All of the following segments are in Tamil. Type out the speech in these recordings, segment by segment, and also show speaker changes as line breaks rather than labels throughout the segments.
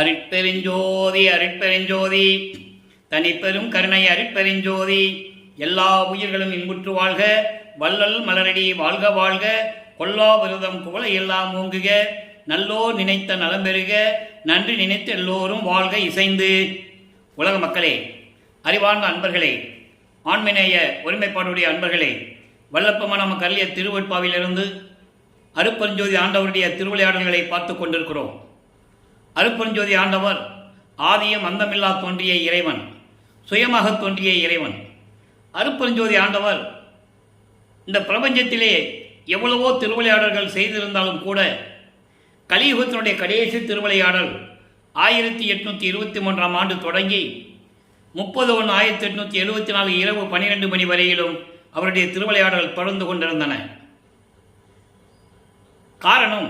அருட்பெருஞ்சோதி அருட்பெருஞ்சோதி தனிப்பெரும் கருணை அருட்பெருஞ்சோதி. எல்லா உயிர்களும் இன்புற்று வாழ்க, வள்ளல் மலரடி வாழ்க வாழ்க, கொல்லா விரதம் குவளை எல்லாம் ஓங்குக, நல்லோர் நினைத்த நலம் பெறுக, நன்றி நினைத்து எல்லோரும் வாழ்க இசைந்து. உலக மக்களே, அறிவார்ந்த அன்பர்களே, ஆண்மினேய ஒருமைப்பாடுடைய அன்பர்களே, வல்லப்பமான நமக்கு அருளிய திருவெட்பாவிலிருந்து அருட்பெருஞ்சோதி ஆண்டவருடைய திருவிளையாடல்களை பார்த்து கொண்டிருக்கிறோம். அருட்பெருஞ்சோதி ஆண்டவர் ஆதியும் அந்தமில்லா தோன்றிய இறைவன், சுயமாக தோன்றிய இறைவன். அருட்பெருஞ்சோதி ஆண்டவர் இந்த பிரபஞ்சத்திலே எவ்வளவோ திருவிளையாடல்கள் செய்திருந்தாலும் கூட கலியுகத்தினுடைய கடைசி திருவிளையாடல் 1823ஆம் ஆண்டு தொடங்கி 30/1/1874 இரவு 12 மணி வரையிலும் அவருடைய திருவிளையாடல் தொடர்ந்து கொண்டிருந்தன. காரணம்,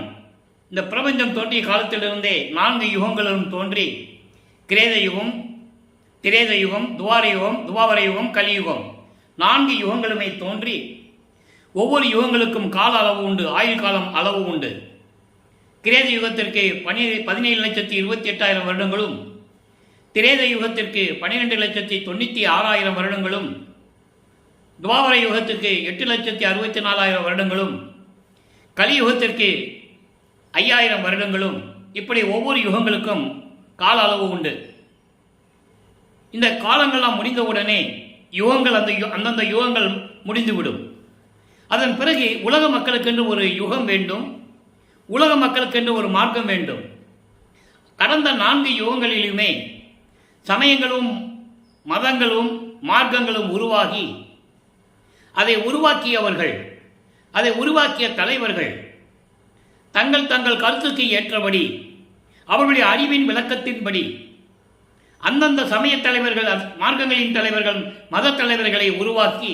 இந்த பிரபஞ்சம் தோன்றிய காலத்திலிருந்தே 4 யுகங்களும் தோன்றி கிரேத யுகம், திரேத யுகம், துவார யுகம், துவாபர யுகம், கலியுகம் 4 யுகங்களுமே தோன்றி ஒவ்வொரு யுகங்களுக்கும் கால அளவு உண்டு, ஆயுள் காலம் அளவு உண்டு. கிரேத யுகத்திற்கு 17,28,000 வருடங்களும், திரேத யுகத்திற்கு 12,96,000 வருடங்களும், துவாபர யுகத்திற்கு 8,64,000 வருடங்களும், கலியுகத்திற்கு 5,000 வருடங்களும். இப்படி ஒவ்வொரு யுகங்களுக்கும் கால அளவு உண்டு. இந்த காலங்கள்லாம் முடிந்தவுடனே யுகங்கள் அந்தந்த யுகங்கள் முடிந்துவிடும். அதன் பிறகு உலக மக்களுக்கென்று ஒரு யுகம் வேண்டும், உலக மக்களுக்கென்று ஒரு மார்க்கம் வேண்டும். கடந்த 4 யுகங்களிலுமே சமயங்களும் மதங்களும் மார்க்கங்களும் உருவாகி அதை உருவாக்கியவர்கள், அதை உருவாக்கிய தலைவர்கள் தங்கள் தங்கள் கருத்துக்கு ஏற்றபடி அவர்களுடைய அறிவின் விளக்கத்தின்படி அந்தந்த சமய தலைவர்கள், மார்க்கங்களின் தலைவர்கள், மத தலைவர்களை உருவாக்கி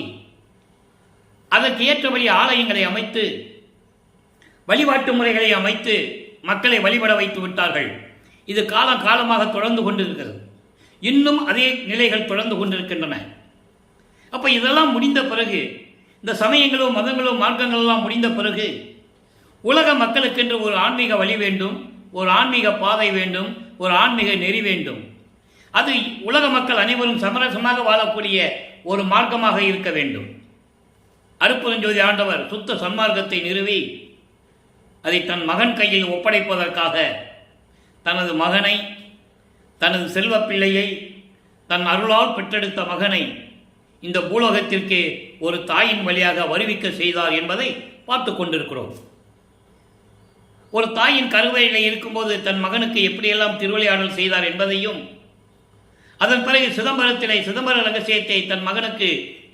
அதற்கு ஏற்றபடி ஆலயங்களை அமைத்து வழிபாட்டு முறைகளை அமைத்து மக்களை வழிபட வைத்து விட்டார்கள். இது காலமாக தொடர்ந்து கொண்டிருக்கிறது. இன்னும் அதே நிலைகள் தொடர்ந்து கொண்டிருக்கின்றன. அப்ப இதெல்லாம் முடிந்த பிறகு, இந்த சமயங்களும் மதங்களும் மார்க்கங்களெல்லாம் முடிந்த பிறகு உலக மக்களுக்கென்று ஒரு ஆன்மீக வழி வேண்டும், ஒரு ஆன்மீக பாதை வேண்டும், ஒரு ஆன்மீக நெறி வேண்டும். அது உலக மக்கள் அனைவரும் சமரசமாக வாழக்கூடிய ஒரு மார்க்கமாக இருக்க வேண்டும். அருட்பெருஞ்சோதி ஆண்டவர் சுத்த சன்மார்க்கத்தை நிறுவி அதை தன் மகன் கையில் ஒப்படைப்பதற்காக தனது மகனை, தனது செல்வ பிள்ளையை, தன் அருளால் பெற்றெடுத்த மகனை இந்த பூலோகத்திற்கு ஒரு தாயின் வழியாக வருவிக்க செய்தார் என்பதை பார்த்து கொண்டிருக்கிறோம். ஒரு தாயின் கருவறையில் இருக்கும்போது தன் மகனுக்கு எப்படியெல்லாம் திருவிளையாடல் செய்தார் என்பதையும், அதன் பிறகு சிதம்பரத்திலே சிதம்பர ரகசியத்தை தன் மகனுக்கு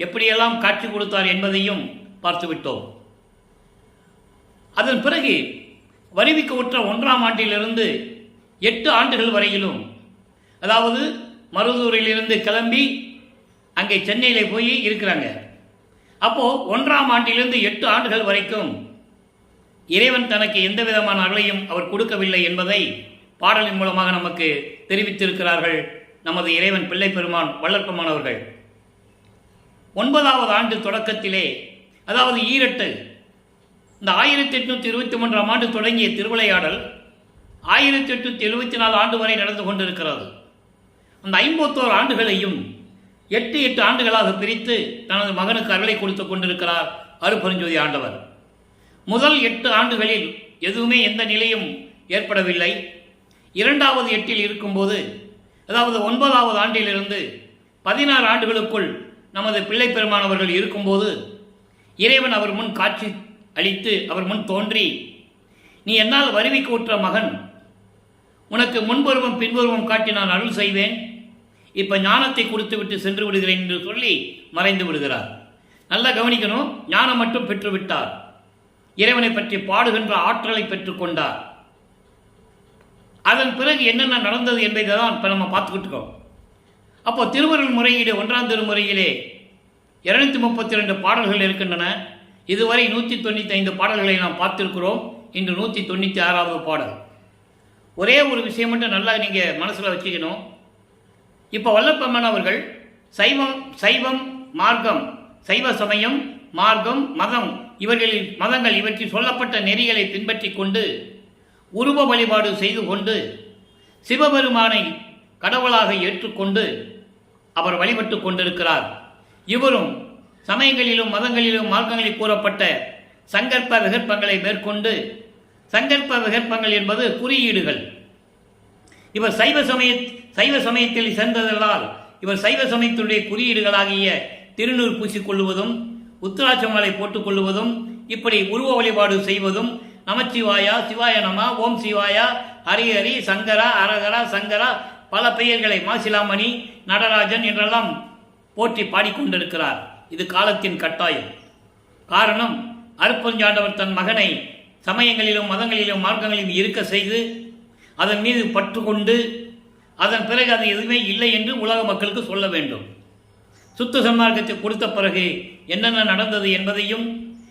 எப்படியெல்லாம் காட்சி கொடுத்தார் என்பதையும் பார்த்துவிட்டோம். அதன் பிறகு வருவிக்க உற்ற 1ஆம் ஆண்டிலிருந்து 8 ஆண்டுகள் வரையிலும், அதாவது மருதூரிலிருந்து கிளம்பி அங்கே சென்னையில் போய் இருக்கிறாங்க. அப்போ 1ஆம் ஆண்டிலிருந்து 8 ஆண்டுகள் வரைக்கும் இறைவன் தனக்கு எந்த விதமான அருளையும் அவர் கொடுக்கவில்லை என்பதை பாடலின் மூலமாக நமக்கு தெரிவித்திருக்கிறார்கள் நமது இறைவன் பிள்ளை பெருமான் வள்ளற்பெருமானவர்கள். 9வது ஆண்டு தொடக்கத்திலே, அதாவது ஈரட்டு, இந்த 1823ஆம் ஆண்டு தொடங்கிய திருவிளையாடல் 1874 ஆண்டு வரை நடந்து கொண்டிருக்கிறது. அந்த 51 ஆண்டுகளையும் 8 ஆண்டுகளாக பிரித்து தனது மகனுக்கு அருளை கொடுத்து கொண்டிருக்கிறார் அருட்பெருஞ்சோதி ஆண்டவர். முதல் 8 ஆண்டுகளில் எதுவுமே எந்த நிலையும் ஏற்படவில்லை. 2வது 8 இருக்கும்போது, அதாவது 9வது ஆண்டிலிருந்து 16 ஆண்டுகளுக்குள் நமது பிள்ளை பெருமானவர்கள் இருக்கும்போது இறைவன் அவர் முன் காட்சி அளித்து அவர் முன் தோன்றி, நீ என்னால் வருவிக்க உற்ற மகன், உனக்கு முன்பருவம் பின்பருவம் காட்டி நான் அருள் செய்வேன், இப்ப ஞானத்தை கொடுத்து விட்டு சென்று விடுகிறேன் என்று சொல்லி மறைந்து விடுகிறார். நல்லா கவனிக்கணும், ஞானம் மட்டும் பெற்றுவிட்டார், இறைவனை பற்றி பாடுகின்ற ஆற்றலை பெற்றுக்கொண்டார். அதன் பிறகு என்னென்ன நடந்தது என்பதை தான் இப்போ நம்ம பார்த்துக்கிட்டு இருக்கோம். அப்போ திருவருள் முறையீடு 1ஆம் திருமுறையிலே 232 பாடல்கள் இருக்கின்றன. இதுவரை 195 பாடல்களை நாம் பார்த்திருக்கிறோம். இன்று 196வது பாடல். ஒரே ஒரு விஷயம் மட்டும் நல்லா நீங்கள் மனசில் வச்சுக்கணும். இப்போ வல்லப்பெருமான் அவர்கள் சைவம் மார்க்கம், சைவ சமயம், மார்க்கம், மதம், மதங்கள் இவற்றில் சொல்லப்பட்ட நெறிகளை பின்பற்றி கொண்டு உருவ வழிபாடு செய்து கொண்டு சிவபெருமானை கடவுளாக ஏற்றுக்கொண்டு அவர் வழிபட்டு கொண்டிருக்கிறார். இவரும் சமயங்களிலும் மதங்களிலும் மார்க்கங்களில் கூறப்பட்ட சங்கற்ப விகற்பங்களை மேற்கொண்டு, சங்கற்ப விகற்பங்கள் என்பது குறியீடுகள். இவர் சைவ சமயத்தில் சேர்ந்ததால் இவர் சைவ சமயத்துடைய குறியீடுகளாகிய திருநூறு பூசிக்கொள்வதும், உத்திராட்சமாலை போட்டுக்கொள்வதும், இப்படி உருவ வழிபாடு செய்வதும், நமச்சிவாயா, சிவாய நம, ஓம் சிவாயா, ஹரி ஹரி, சங்கரா, அரகரா, சங்கரா, பல பெயர்களை, மாசிலாமணி, நடராஜன் என்றெல்லாம் போற்றி பாடிக்கொண்டிருக்கிறார். இது காலத்தின் கட்டாயம். காரணம், அருட்பெருஞ்சாண்டவர் தன் மகனை சமயங்களிலும் மதங்களிலும் மார்க்கங்களிலும் இருக்க செய்து அதன் மீது பற்று கொண்டு அதன் பிறகு அது எதுவுமே இல்லை என்று உலக மக்களுக்கு சொல்ல வேண்டும். சுத்த சன்மார்க்கத்தை கொடுத்த பிறகு என்னென்ன நடந்தது என்பதையும்,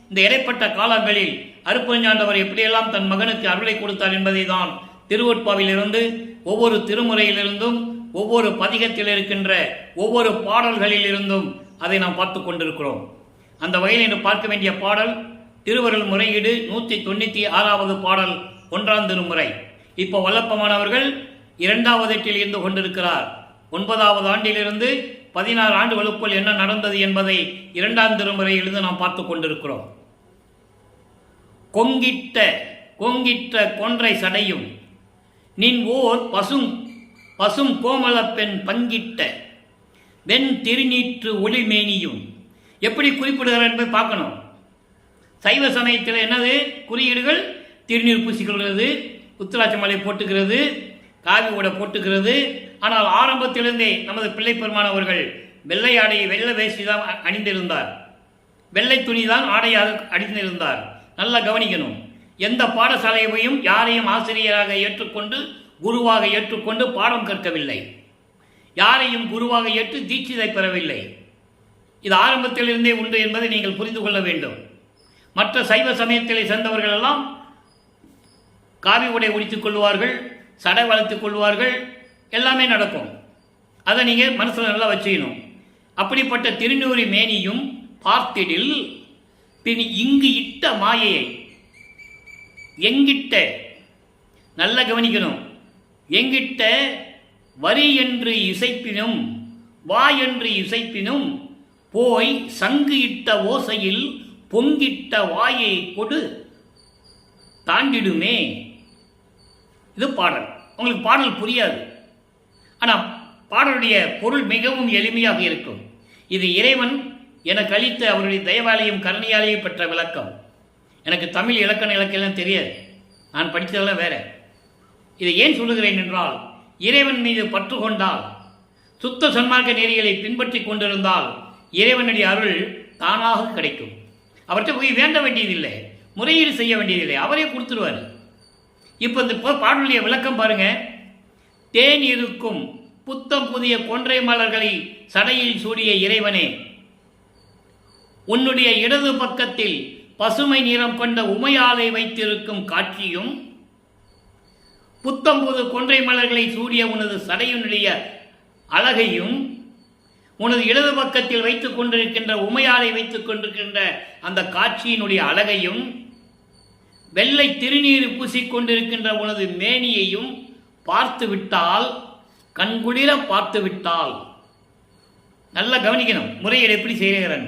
இந்த இடைப்பட்ட காலங்களில் அருட்பெருஞ்சாண்டவர் எப்படியெல்லாம் தன் மகனுக்கு அருளை கொடுத்தார் என்பதை தான் திருவொற்பாவிலிருந்து, ஒவ்வொரு திருமுறையிலிருந்தும், ஒவ்வொரு பதிகத்தில் இருக்கின்ற ஒவ்வொரு பாடல்களிலிருந்தும் அதை நாம் பார்த்து கொண்டிருக்கிறோம். அந்த வகையில் இன்று பார்க்க வேண்டிய பாடல் திருவருள் முறையீடு 196வது பாடல், 1ஆம் திருமுறை. இப்போ வல்லப்பமானவர்கள் 2வது எட்டில் இருந்து கொண்டிருக்கிறார். 9வது ஆண்டிலிருந்து 16 ஆண்டுகளுக்குள் என்ன நடந்தது என்பதை 2ஆம் திருமுறையிலிருந்து நாம் பார்த்து கொண்டிருக்கிறோம். கொங்கிட்ட கொன்றை சடையும் நின் ஓர் பசும் கோமல பெண் பங்கிட்ட வெண் திருநீற்று ஒளிமேனியும். எப்படி குறிப்பிடுகிறார் என்பதை பார்க்கணும். சைவ சமயத்தில் என்னது குறியீடுகள்? திருநீர் பூசிக்கிறது, உத்திராட்சமலை போட்டுக்கிறது, காவி உடை போட்டுக்கிறது. ஆனால் ஆரம்பத்திலிருந்தே நமது பிள்ளை பெருமானவர்கள் வெள்ளை ஆடையை, வெள்ளை வேஷ்டி தான் அணிந்திருந்தார், வெள்ளை துணி தான் ஆடையாக அணிந்திருந்தார். நல்லா கவனிக்கணும். எந்த பாடசாலையையும் யாரையும் ஆசிரியராக ஏற்றுக்கொண்டு, குருவாக ஏற்றுக்கொண்டு பாடம் கற்கவில்லை. யாரையும் குருவாக ஏற்று தீட்சிதை பெறவில்லை. இது ஆரம்பத்திலிருந்தே உண்டு என்பதை நீங்கள் புரிந்து கொள்ள வேண்டும். மற்ற சைவ சமயத்தில் சேர்ந்தவர்கள் எல்லாம் காவி உடை உடித்துக் கொள்வார்கள், சடை வளர்த்துக் கொள்வார்கள், எல்லாமே நடக்கும். அதை நீங்கள் மனசில் நல்லா வச்சுக்கணும். அப்படிப்பட்ட திருநூறு மேனியும் பார்த்திடில் பின் இங்கு இட்ட மாயையை, எங்கிட்ட, நல்ல கவனிக்கணும், எங்கிட்ட வரி என்று இசைப்பினும் வா என்று இசைப்பினும் போய் சங்கு இட்ட ஓசையில் பொங்கிட்ட வாயை கொடு தாண்டிடுமே. இது பாடல். உங்களுக்கு பாடல் புரியாது, ஆனால் பாடலுடைய பொருள் மிகவும் எளிமையாக இருக்கும். இது இறைவன் எனக்கு அளித்த அவருடைய தயவாலையும் கருணையாலையும் பெற்ற விளக்கம். எனக்கு தமிழ் இலக்கண இலக்கியம் தெரியாது, நான் படித்ததெல்லாம் வேற. இதை ஏன் சொல்லுகிறேன் என்றால், இறைவன் மீது பற்று கொண்டால், சுத்த சன்மார்க்க நெறிகளை பின்பற்றி கொண்டிருந்தால் இறைவனுடைய அருள் தானாக கிடைக்கும். அவர்கிட்ட போய் வேண்ட வேண்டியதில்லை, முறையீடு செய்ய வேண்டியதில்லை, அவரே கொடுத்துருவார். இப்போ இந்த பாடலுடைய விளக்கம் பாருங்க. தேன் இருக்கும் புத்தம் புதிய கொன்றை மலர்களை சடையில் சூடிய இறைவனே, உன்னுடைய இடது பக்கத்தில் பசுமை நிறம் கொண்ட உமையாலை வைத்திருக்கும் காட்சியும், புத்தம்புது கொன்றை மலர்களை சூடிய உனது சடையினுடைய அழகையும், உனது இடது பக்கத்தில் வைத்துக் கொண்டிருக்கின்ற உமையாலை வைத்துக் கொண்டிருக்கின்ற அந்த காட்சியினுடைய அழகையும், வெள்ளை திருநீர் பூசிக்கொண்டிருக்கின்ற உனது மேனியையும் பார்த்து விட்டால், கண்குளிர பார்த்து விட்டால், நல்லா கவனிக்கணும் முறையீடு எப்படி செய்கிறேன்.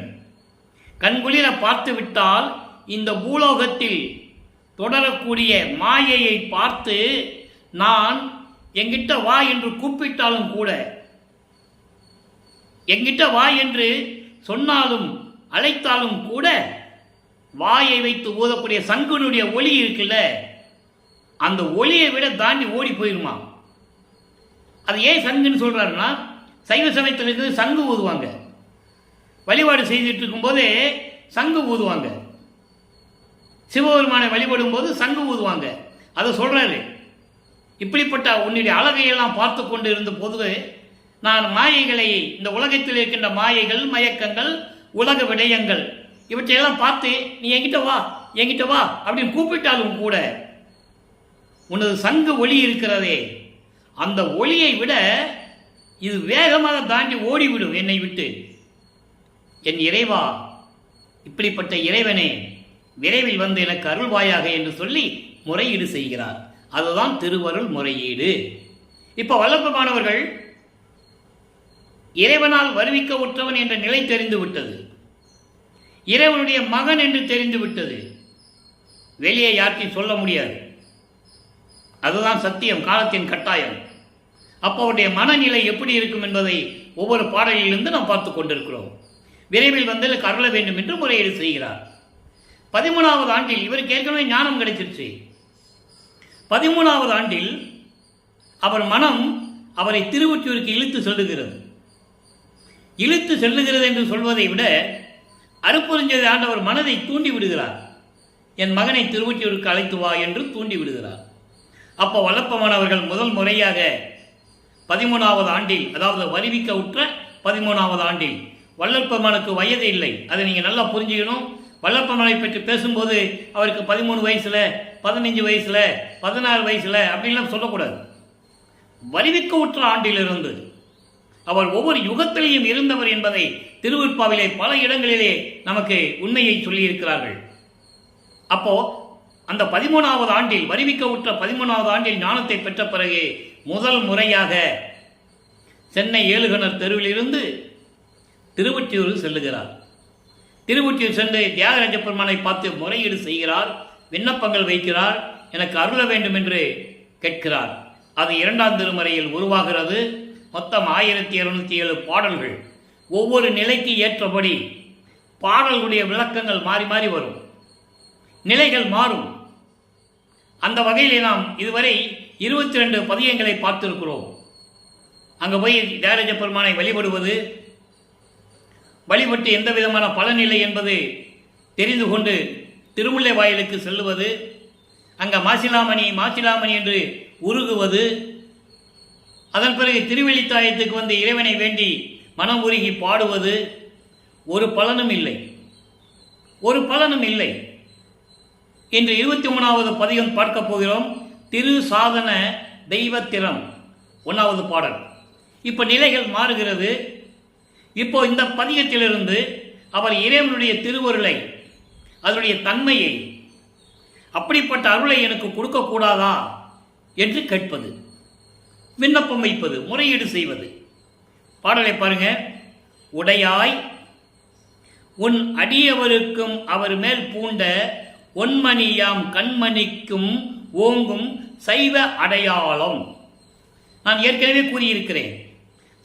கண்குளிர பார்த்து விட்டால் இந்த பூலோகத்தில் தொடரக்கூடிய மாயையை பார்த்து நான் எங்கிட்ட வா என்று கூப்பிட்டாலும் கூட, எங்கிட்ட வா என்று சொன்னாலும் அழைத்தாலும் கூட, வாயை வைத்து ஊதக்கூடிய சங்குனுடைய ஒளி இருக்குல்ல, அந்த ஒளியை விட தாண்டி ஓடி போயிருமா. அது ஏன் சங்குன்னு சொல்றாருன்னா, சைவ சமயத்தில் இருந்து சங்கு ஊதுவாங்க, வழிபாடு செய்துட்டு இருக்கும்போதே சங்கு ஊதுவாங்க, சிவபெருமானை வழிபடும் போது சங்கு ஊதுவாங்க. அதை சொல்றாரு. இப்படிப்பட்ட உன்னுடைய அழகையெல்லாம் பார்த்து கொண்டு இருந்த போது நான் மாயைகளை, இந்த உலகத்தில் இருக்கின்ற மாயைகள், மயக்கங்கள், உலக விடயங்கள் இவற்றையெல்லாம் பார்த்து நீ என்கிட்ட வா என்கிட்ட வா அப்படின்னு கூப்பிட்டாலும் கூட, உனது சங்கு ஒளி இருக்கிறதே, அந்த ஒளியை விட இது வேகமாக தாண்டி ஓடிவிடும் என்னை விட்டு. என் இறைவா, இப்படிப்பட்ட இறைவனே விரைவில் வந்து எனக்கு அருள்வாயாக என்று சொல்லி முறையீடு செய்கிறார். அதுதான் திருவருள் முறையீடு. இப்போ வல்லப்பமானவர்கள் இறைவனால் வருவிக்க உற்றவன் என்ற நிலை தெரிந்து விட்டது. இறைவனுடைய மகன் என்று தெரிந்து விட்டது. வெளியே யார்த்தையும் சொல்ல முடியாது. அதுதான் சத்தியம், காலத்தின் கட்டாயம். அப்போ அவருடைய மனநிலை எப்படி இருக்கும் என்பதை ஒவ்வொரு பாடலிலிருந்து நாம் பார்த்து கொண்டிருக்கிறோம். விரைவில் வந்து அருள வேண்டும் என்று முறையீடு செய்கிறார். 13வது ஆண்டில் இவருக்கு ஏற்கனவே ஞானம் கிடைச்சிருச்சு. 13வது ஆண்டில் அவர் மனம் அவரை திருவொற்றியூருக்கு இழுத்து செல்லுகிறது. இழுத்து செல்லுகிறது என்று சொல்வதை விட அருட்பெருஞ்சோதி ஆண்டவர் மனதை தூண்டி விடுகிறார். என் மகனை திருவொற்றியூருக்கு அழைத்து வா என்று தூண்டி விடுகிறார். அப்போ வல்லப்பமானவர்கள் முதல் முறையாக 13வது ஆண்டில், அதாவது வருவிக்க உற்ற 13வது ஆண்டில், வல்லப்பமானுக்கு வயது இல்லை. அதை நீங்கள் நல்லா புரிஞ்சுக்கணும். வல்லப்பமானை பற்றி பேசும்போது அவருக்கு 13 வயசுல, 15 வயசுல, 16 வயசுல அப்படின்லாம் சொல்லக்கூடாது. வருவிக்க உற்ற ஆண்டிலிருந்து அவர் ஒவ்வொரு யுகத்திலேயும் இருந்தவர் என்பதை திருவிற்பாவிலே பல இடங்களிலே நமக்கு உண்மையை சொல்லியிருக்கிறார்கள். அப்போ அந்த 13வது ஆண்டில், வருவிக்க உற்ற 13வது ஆண்டில் ஞானத்தை பெற்ற பிறகு முதல் முறையாக சென்னை ஏழுகணர் தெருவிலிருந்து திருவொற்றியூர் செல்லுகிறார். திருவொற்றியூர் சென்று தியாகராஜ பெருமானை பார்த்து முறையீடு செய்கிறார், விண்ணப்பங்கள் வைக்கிறார், எனக்கு அருள வேண்டும் என்று கேட்கிறார். அது 2ஆம் திருமுறையில் உருவாகிறது. மொத்தம் 1707 பாடல்கள். ஒவ்வொரு நிலைக்கு ஏற்றபடி பாடல்களுடைய விளக்கங்கள் மாறி மாறி வரும், நிலைகள் மாறும். அந்த வகையிலே நாம் இதுவரை 22 பதியங்களை பார்த்திருக்கிறோம். அங்கே போய் தியாகராஜ பெருமானை வழிபடுவது, வழிபட்டு எந்த விதமான பலனில்லை என்பது தெரிந்து கொண்டு திருமுல்லை வாயிலுக்கு செல்லுவது, அங்கே மாசிலாமணி மாசிலாமணி என்று உருகுவது, அதன் பிறகு திருவெளித்தாயத்துக்கு வந்து இறைவனை வேண்டி மனம் உருகி பாடுவது, ஒரு பலனும் இல்லை, ஒரு பலனும் இல்லை. இன்று 23வது பதிகம் பார்க்க போகிறோம். திரு சாதன தெய்வத்திறம் 1வது பாடல். இப்போ நிலைகள் மாறுகிறது. இப்போ இந்த பதிகத்திலிருந்து அவர் இறைவனுடைய திருவருளை, அதனுடைய தன்மையை, அப்படிப்பட்ட அருளை எனக்கு கொடுக்கக்கூடாதா என்று கேட்பது, விண்ணப்பம் வைப்பது, முறையீடு செய்வது. பாடலை பாருங்க. உடையாய் உன் அடியவருக்கும் அவர் மேல் பூண்ட ஒன்மணியாம் கண்மணிக்கும் ஓங்கும் சைவ அடையாளம். நான் ஏற்கனவே கூறியிருக்கிறேன்,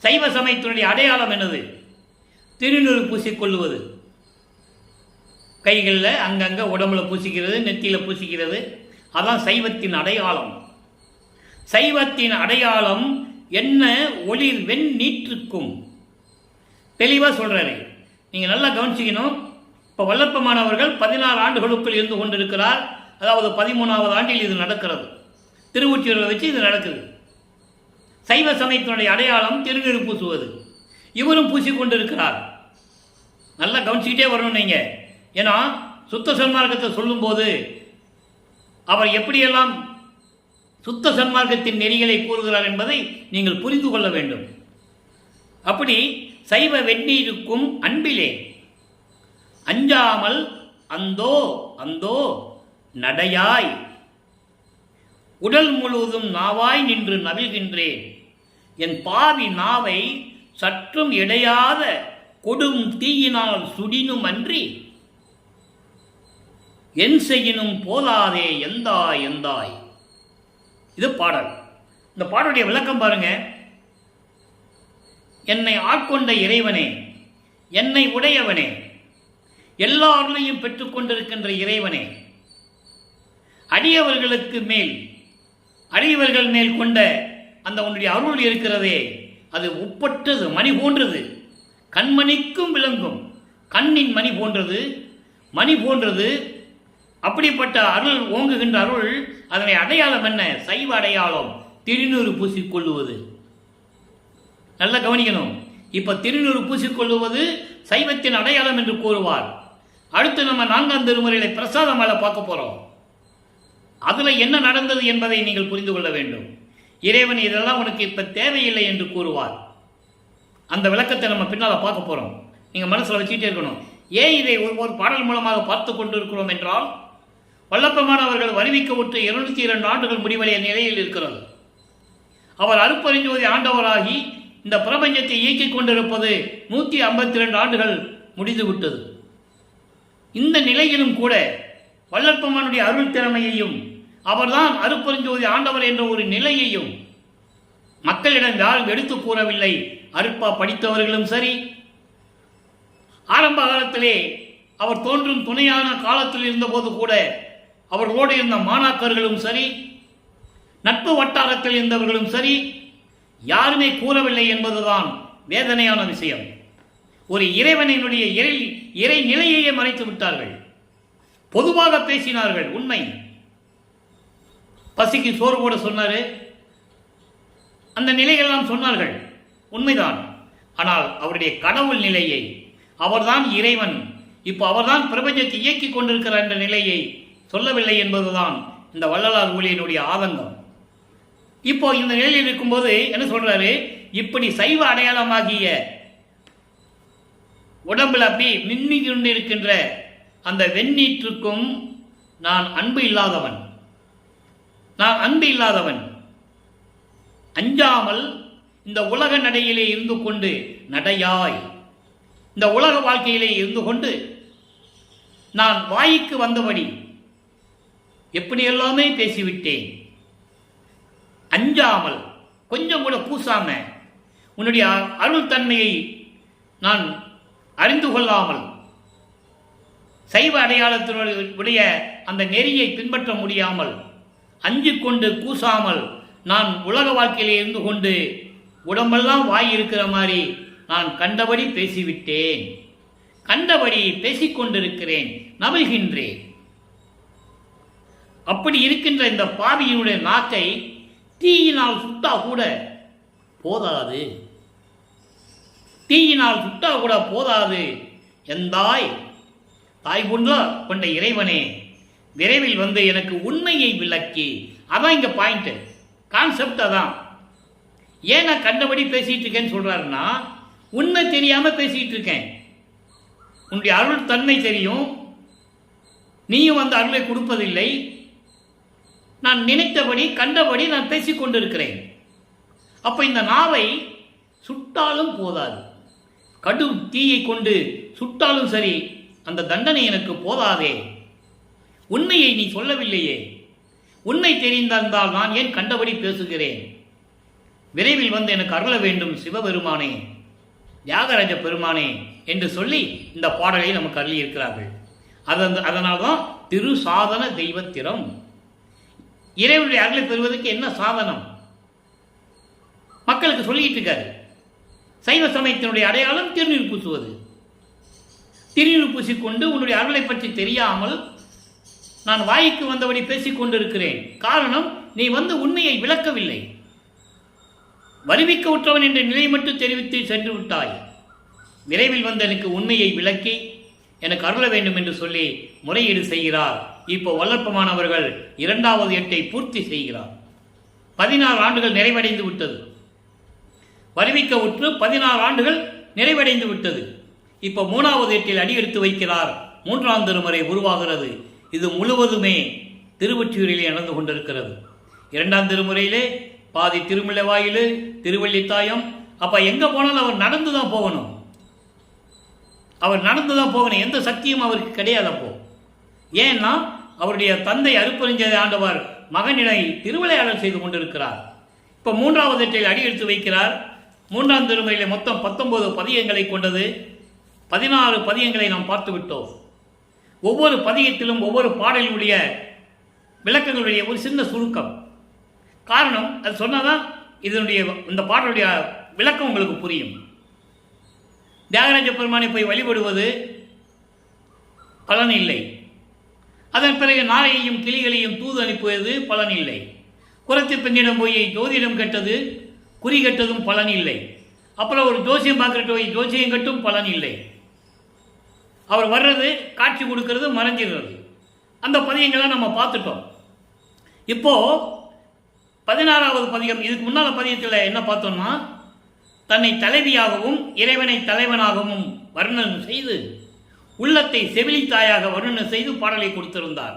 சைவ சமயத்தினுடைய அடையாளம் என்னது? திருநீறு பூசிக்கொள்ளுவது, கைகளில் அங்கங்கே உடம்புல பூசிக்கிறது, நெத்தியில் பூசிக்கிறது, அதான் சைவத்தின் அடையாளம். சைவத்தின் அடையாளம் என்ன? ஒளிர் வெண் நீற்றுக்கும். தெளிவாக சொல்றாரு. நீங்கள் நல்லா கவனிச்சிக்கணும். இப்போ வல்லப்பமானவர்கள் 16 ஆண்டுகளுக்குள் இருந்து கொண்டிருக்கிறார். அதாவது 13வது ஆண்டில் இது நடக்கிறது. திருவொற்றியூரை வச்சு இது நடக்குது. சைவ சமயத்தினுடைய அடையாளம் திருநீறு பூசுவது. இவரும் பூசிக்கொண்டிருக்கிறார். நல்லா கவனிச்சுக்கிட்டே வரணும் நீங்கள். ஏன்னா சுத்த சன்மார்க்கத்தை சொல்லும்போது அவர் எப்படியெல்லாம் சுத்த சன்மார்க்கத்தின் நெறிகளை கூறுகிறார் என்பதை நீங்கள் புரிந்து கொள்ள வேண்டும். அப்படி சைவ வெந்நீருக்கும் அன்பிலே அஞ்சாமல் அந்தோ அந்தோ நடையாய் உடல் முழுவதும் நாவாய் நின்று நவில்கின்றேன். என் பாவி நாவை சற்றும் இடையாத கொடும் தீயினால் சுடினும் அன்றி என் செய்யினும் போதாதே எந்தாய் எந்தாய். இது பாடல். இந்த பாடலுடைய விளக்கம் பாருங்க. என்னை ஆட்கொண்ட இறைவனே, என்னை உடையவனே, எல்லா அருளையும் பெற்றுக்கொண்டிருக்கின்ற இறைவனே, அடியவர்களுக்கு மேல், அடியவர்கள் மேல் கொண்ட அந்த உன்னுடைய அருள் இருக்கிறதே, அது உப்பற்றது, மணி போன்றது, கண்மணிக்கும் விளங்கும், கண்ணின் மணி போன்றது, மணி போன்றது. அப்படிப்பட்ட அருள், ஓங்குகின்ற அருள், அதனை அடையாளம் என்ன? சைவ அடையாளம், திருநீறு பூசிக்கொள்ளுவது. நல்லா கவனிக்கணும். இப்ப திருநீறு பூசிக்கொள்ளுவது சைவத்தின் அடையாளம் என்று கூறுவார். அடுத்து நம்ம 4ஆம் திருமுறையில பிரசாத மாலை பார்க்க போறோம். அதுல என்ன நடந்தது என்பதை நீங்கள் புரிந்து கொள்ள வேண்டும். இறைவன் இதெல்லாம் உனக்கு இப்ப தேவையில்லை என்று கூறுவார். அந்த விளக்கத்தை நம்ம பின்னால பார்க்க போறோம். நீங்க மனசுல வச்சுக்கிட்டே இருக்கணும். ஏன் இதை ஒரு பாடல் மூலமாக பார்த்து கொண்டிருக்கிறோம் என்றால், வல்லப்பமானவர்கள் வருவிக்க விட்டு 202 ஆண்டுகள் முடிவடைய நிலையில் இருக்கிறது. அவர் அருட்பெருஞ்சோதி ஆண்டவராகி இந்த பிரபஞ்சத்தை இயக்கிக் கொண்டிருப்பது 152 ஆண்டுகள் முடிந்துவிட்டது. இந்த நிலையிலும் கூட வல்லற்பெருமானுடைய அருள் திறமையையும் அவர்தான் அருட்பெருஞ்சோதி ஆண்டவர் என்ற ஒரு நிலையையும் மக்களிடம் யாரும் எடுத்து கூறவில்லை. அருட்பா படித்தவர்களும் சரி, ஆரம்ப காலத்திலே அவர் தோன்றும் துணையான காலத்தில் இருந்தபோது கூட அவர்களோடு இருந்த மாணாக்கர்களும் சரி, நட்பு வட்டாரத்தில் இருந்தவர்களும் சரி, யாருமே கூறவில்லை என்பதுதான் வேதனையான விஷயம். ஒரு இறைவனினுடைய இறை நிலையையே மறைத்து விட்டார்கள். பொதுவாக பேசினார்கள். உண்மை. பசிக்கு சோறு போட சொன்னாரு, அந்த நிலையெல்லாம் சொன்னார்கள், உண்மைதான். ஆனால் அவருடைய கடவுள் நிலையை, அவர்தான் இறைவன், இப்போ அவர்தான் பிரபஞ்சத்தை இயக்கிக் கொண்டிருக்கிறார் என்ற நிலையை சொல்லவில்லை என்பதுதான் இந்த வள்ளலார் ஊழியனுடைய ஆதங்கம். இப்போ இந்த நிலையில் இருக்கும்போது என்ன சொல்றாரு, இப்படி சைவ அடையாளமாகிய உடம்பில் அப்படி மின்னி கொண்டிருக்கின்ற அந்த வெண்ணீற்றுக்கும் நான் அன்பு இல்லாதவன், அஞ்சாமல் இந்த உலக நடையிலே இருந்து கொண்டு நடையாய் இந்த உலக வாழ்க்கையிலே இருந்து கொண்டு நான் வாய்க்கு வந்தபடி எப்படி எல்லாமே பேசிவிட்டேன். அஞ்சாமல், கொஞ்சம் கூட பூசாம, உன்னுடைய அருள் தன்மையை நான் அறிந்து கொள்ளாமல், சைவ அடையாளத்தினுடைய அந்த நெறியை பின்பற்ற முடியாமல், அஞ்சு கொண்டு கூசாமல் நான் உலக வாழ்க்கையிலே இருந்து கொண்டு உடம்பெல்லாம் வாய் இருக்கிற மாதிரி நான் கண்டபடி பேசிவிட்டேன், கண்டபடி பேசிக்கொண்டிருக்கிறேன், நவல்கின்றேன். அப்படி இருக்கின்ற இந்த பாவியினுடைய நாக்கை தீயினால் சுட்டா கூட போதாது, தீயினால் சுட்டா கூட போதாது. எந்தாய் தாய் கொண்ட இறைவனே, விரைவில் வந்து எனக்கு உண்மையை விளக்கி. அதான் இங்க பாயிண்ட், கான்செப்ட் அதான். ஏன் நான் கண்டபடி பேசிட்டு இருக்கேன்னு சொல்றாருன்னா, உண்மை தெரியாம பேசிட்டு இருக்கேன். உன்னுடைய அருள் தன்மை தெரியும், நீயும் வந்து அருளை கொடுப்பதில்லை. நான் நினைத்தபடி கண்டபடி நான் பேசிக் கொண்டிருக்கிறேன். அப்ப இந்த நாவை சுட்டாலும் போதாது, கடு தீயை கொண்டு சுட்டாலும் சரி, அந்த தண்டனை எனக்கு போதாதே. உண்மையை நீ சொல்லவில்லையே, உண்மை தெரிந்தால் நான் ஏன் கண்டபடி பேசுகிறேன்? விரைவில் வந்து எனக்கு அருள வேண்டும் சிவபெருமானே, தியாகராஜ பெருமானே என்று சொல்லி இந்த பாடலை நமக்கு அருளி இருக்கிறார்கள். அதனால்தான் திரு சாதன தெய்வத்திரம். இறைவனுடைய அருளை பெறுவதற்கு என்ன சாதனம் மக்களுக்கு சொல்லிட்டு இருக்காரு. சைவ சமயத்தினுடைய அடையாளம் திருநீர் பூசுவது. திருநீர் பூசிக்கொண்டு உன்னுடைய அருளை பற்றி தெரியாமல் நான் வாய்க்கு வந்தபடி பேசிக் கொண்டிருக்கிறேன். காரணம், நீ வந்து உண்மையை விளக்கவில்லை. வருவிக்க உற்றவன் என்ற நிலை மட்டும் தெரிவித்து சென்று விட்டாய். விரைவில் வந்து எனக்கு உண்மையை விளக்கி எனக்கு அருள வேண்டும் என்று சொல்லி முறையீடு செய்கிறார். இப்போ வல்லற்பமானவர்கள் 2வது எட்டை பூர்த்தி செய்கிறார். 16 ஆண்டுகள் நிறைவடைந்து விட்டது. வருவிக்க உற்று 16 ஆண்டுகள் நிறைவடைந்து விட்டது. இப்போ 3வது எட்டில் அடி எடுத்து வைக்கிறார். 3ஆம் திருமுறை உருவாகிறது. இது முழுவதுமே திருவொற்றியூரிலே நடந்து கொண்டிருக்கிறது. 2ஆம் திருமுறையிலே பாதி திருமலை வாயிலு, திருவள்ளித்தாயம். அப்ப எங்க போனாலும் அவர் நடந்துதான் போகணும், அவர் நடந்துதான் போகணும். எந்த சக்தியும் அவருக்கு கிடையாது. அப்போ ஏன்னா அவருடைய தந்தை அருட்பெருஞ்சோதி ஆண்டவர் மகனிடை திருவிளையாடல் செய்து கொண்டிருக்கிறார். இப்போ 3வது எட்டில் அடி எடுத்து வைக்கிறார். 3ஆம் திருமுறையிலே மொத்தம் 19 பதியங்களை கொண்டது. 16 பதியங்களை நாம் பார்த்து விட்டோம். ஒவ்வொரு பதியத்திலும் ஒவ்வொரு பாடலுடைய விளக்கங்களுடைய ஒரு சின்ன சுருக்கம். காரணம், அது சொன்னாதான் இந்த பாடலுடைய விளக்கம் உங்களுக்கு புரியும். தியாகராஜ பெருமானை போய் வழிபடுவது பலன் இல்லை. அதன் பிறகு நாரையையும் கிளிகளையும் தூது அனுப்புவது பலன் இல்லை. குரத்து பெண்ணிடம் போய் ஜோதிடம் கெட்டது, குறி கெட்டதும் பலன் இல்லை. அப்புறம் ஒரு ஜோசியம் பார்க்கறது போய் ஜோசியம் கட்டும் பலன் இல்லை. அவர் வர்றது, காட்சி கொடுக்கறது, மறைஞ்சிடுறது. அந்த பதியங்களை நம்ம பார்த்துட்டோம். இப்போ 16வது பதியம், இதுக்கு முன்னால பதியத்தில் என்ன பார்த்தோம்னா, தன்னை தலைவியாகவும் இறைவனை தலைவனாகவும் வர்ணனை செய்து உள்ளத்தை செவிலித்தாயாக வர்ணனை செய்து பாடலை கொடுத்திருந்தார்.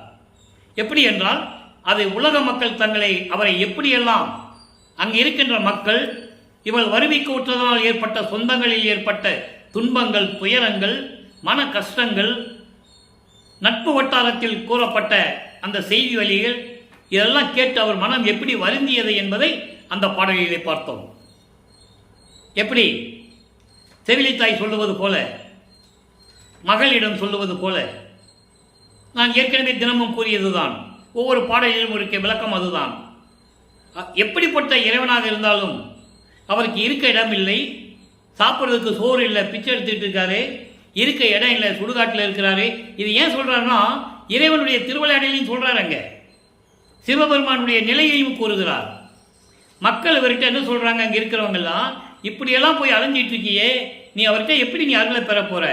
எப்படி என்றால், அது உலக மக்கள் அவரை எப்படியெல்லாம் அங்கு இருக்கின்ற மக்கள் இவள் வருவிக்கு உற்றதனால் ஏற்பட்ட சொந்தங்களில் ஏற்பட்ட துன்பங்கள், துயரங்கள், மன கஷ்டங்கள், நட்பு வட்டாரத்தில் கூறப்பட்ட அந்த செய்தி வழிகள் இதெல்லாம் கேட்டு அவர் மனம் எப்படி வருந்தியது என்பதை அந்த பாடலிலே பார்த்தோம். எப்படி செவிலித்தாய் சொல்லுவது போல, மகளிடம் சொல்லுவது போல, நான் ஏற்கனவே தினமும் கூறியதுதான், ஒவ்வொரு பாடலிலும் இருக்க விளக்கம் அதுதான். எப்படிப்பட்ட இறைவனாக இருந்தாலும் அவருக்கு இருக்க இடம் இல்லை, சாப்பிட்றதுக்கு சோறு இல்லை, பிச்சை எடுத்துக்கிட்டு இருக்காரு, இருக்க இடம் இல்லை, சுடுகாட்டில் இருக்கிறாரு. இது ஏன் சொல்றாருன்னா இறைவனுடைய திருவிளையாடலையும் சொல்றாருங்க, சிவபெருமானுடைய நிலையையும் கூறுகிறார். மக்கள் இவர்கிட்ட என்ன சொல்றாங்க, அங்கே இருக்கிறவங்கெல்லாம் இப்படியெல்லாம் போய் அலைஞ்சிட்டு இருக்கியே, நீ அவர்கிட்ட எப்படி நீ அருளை பெற போற?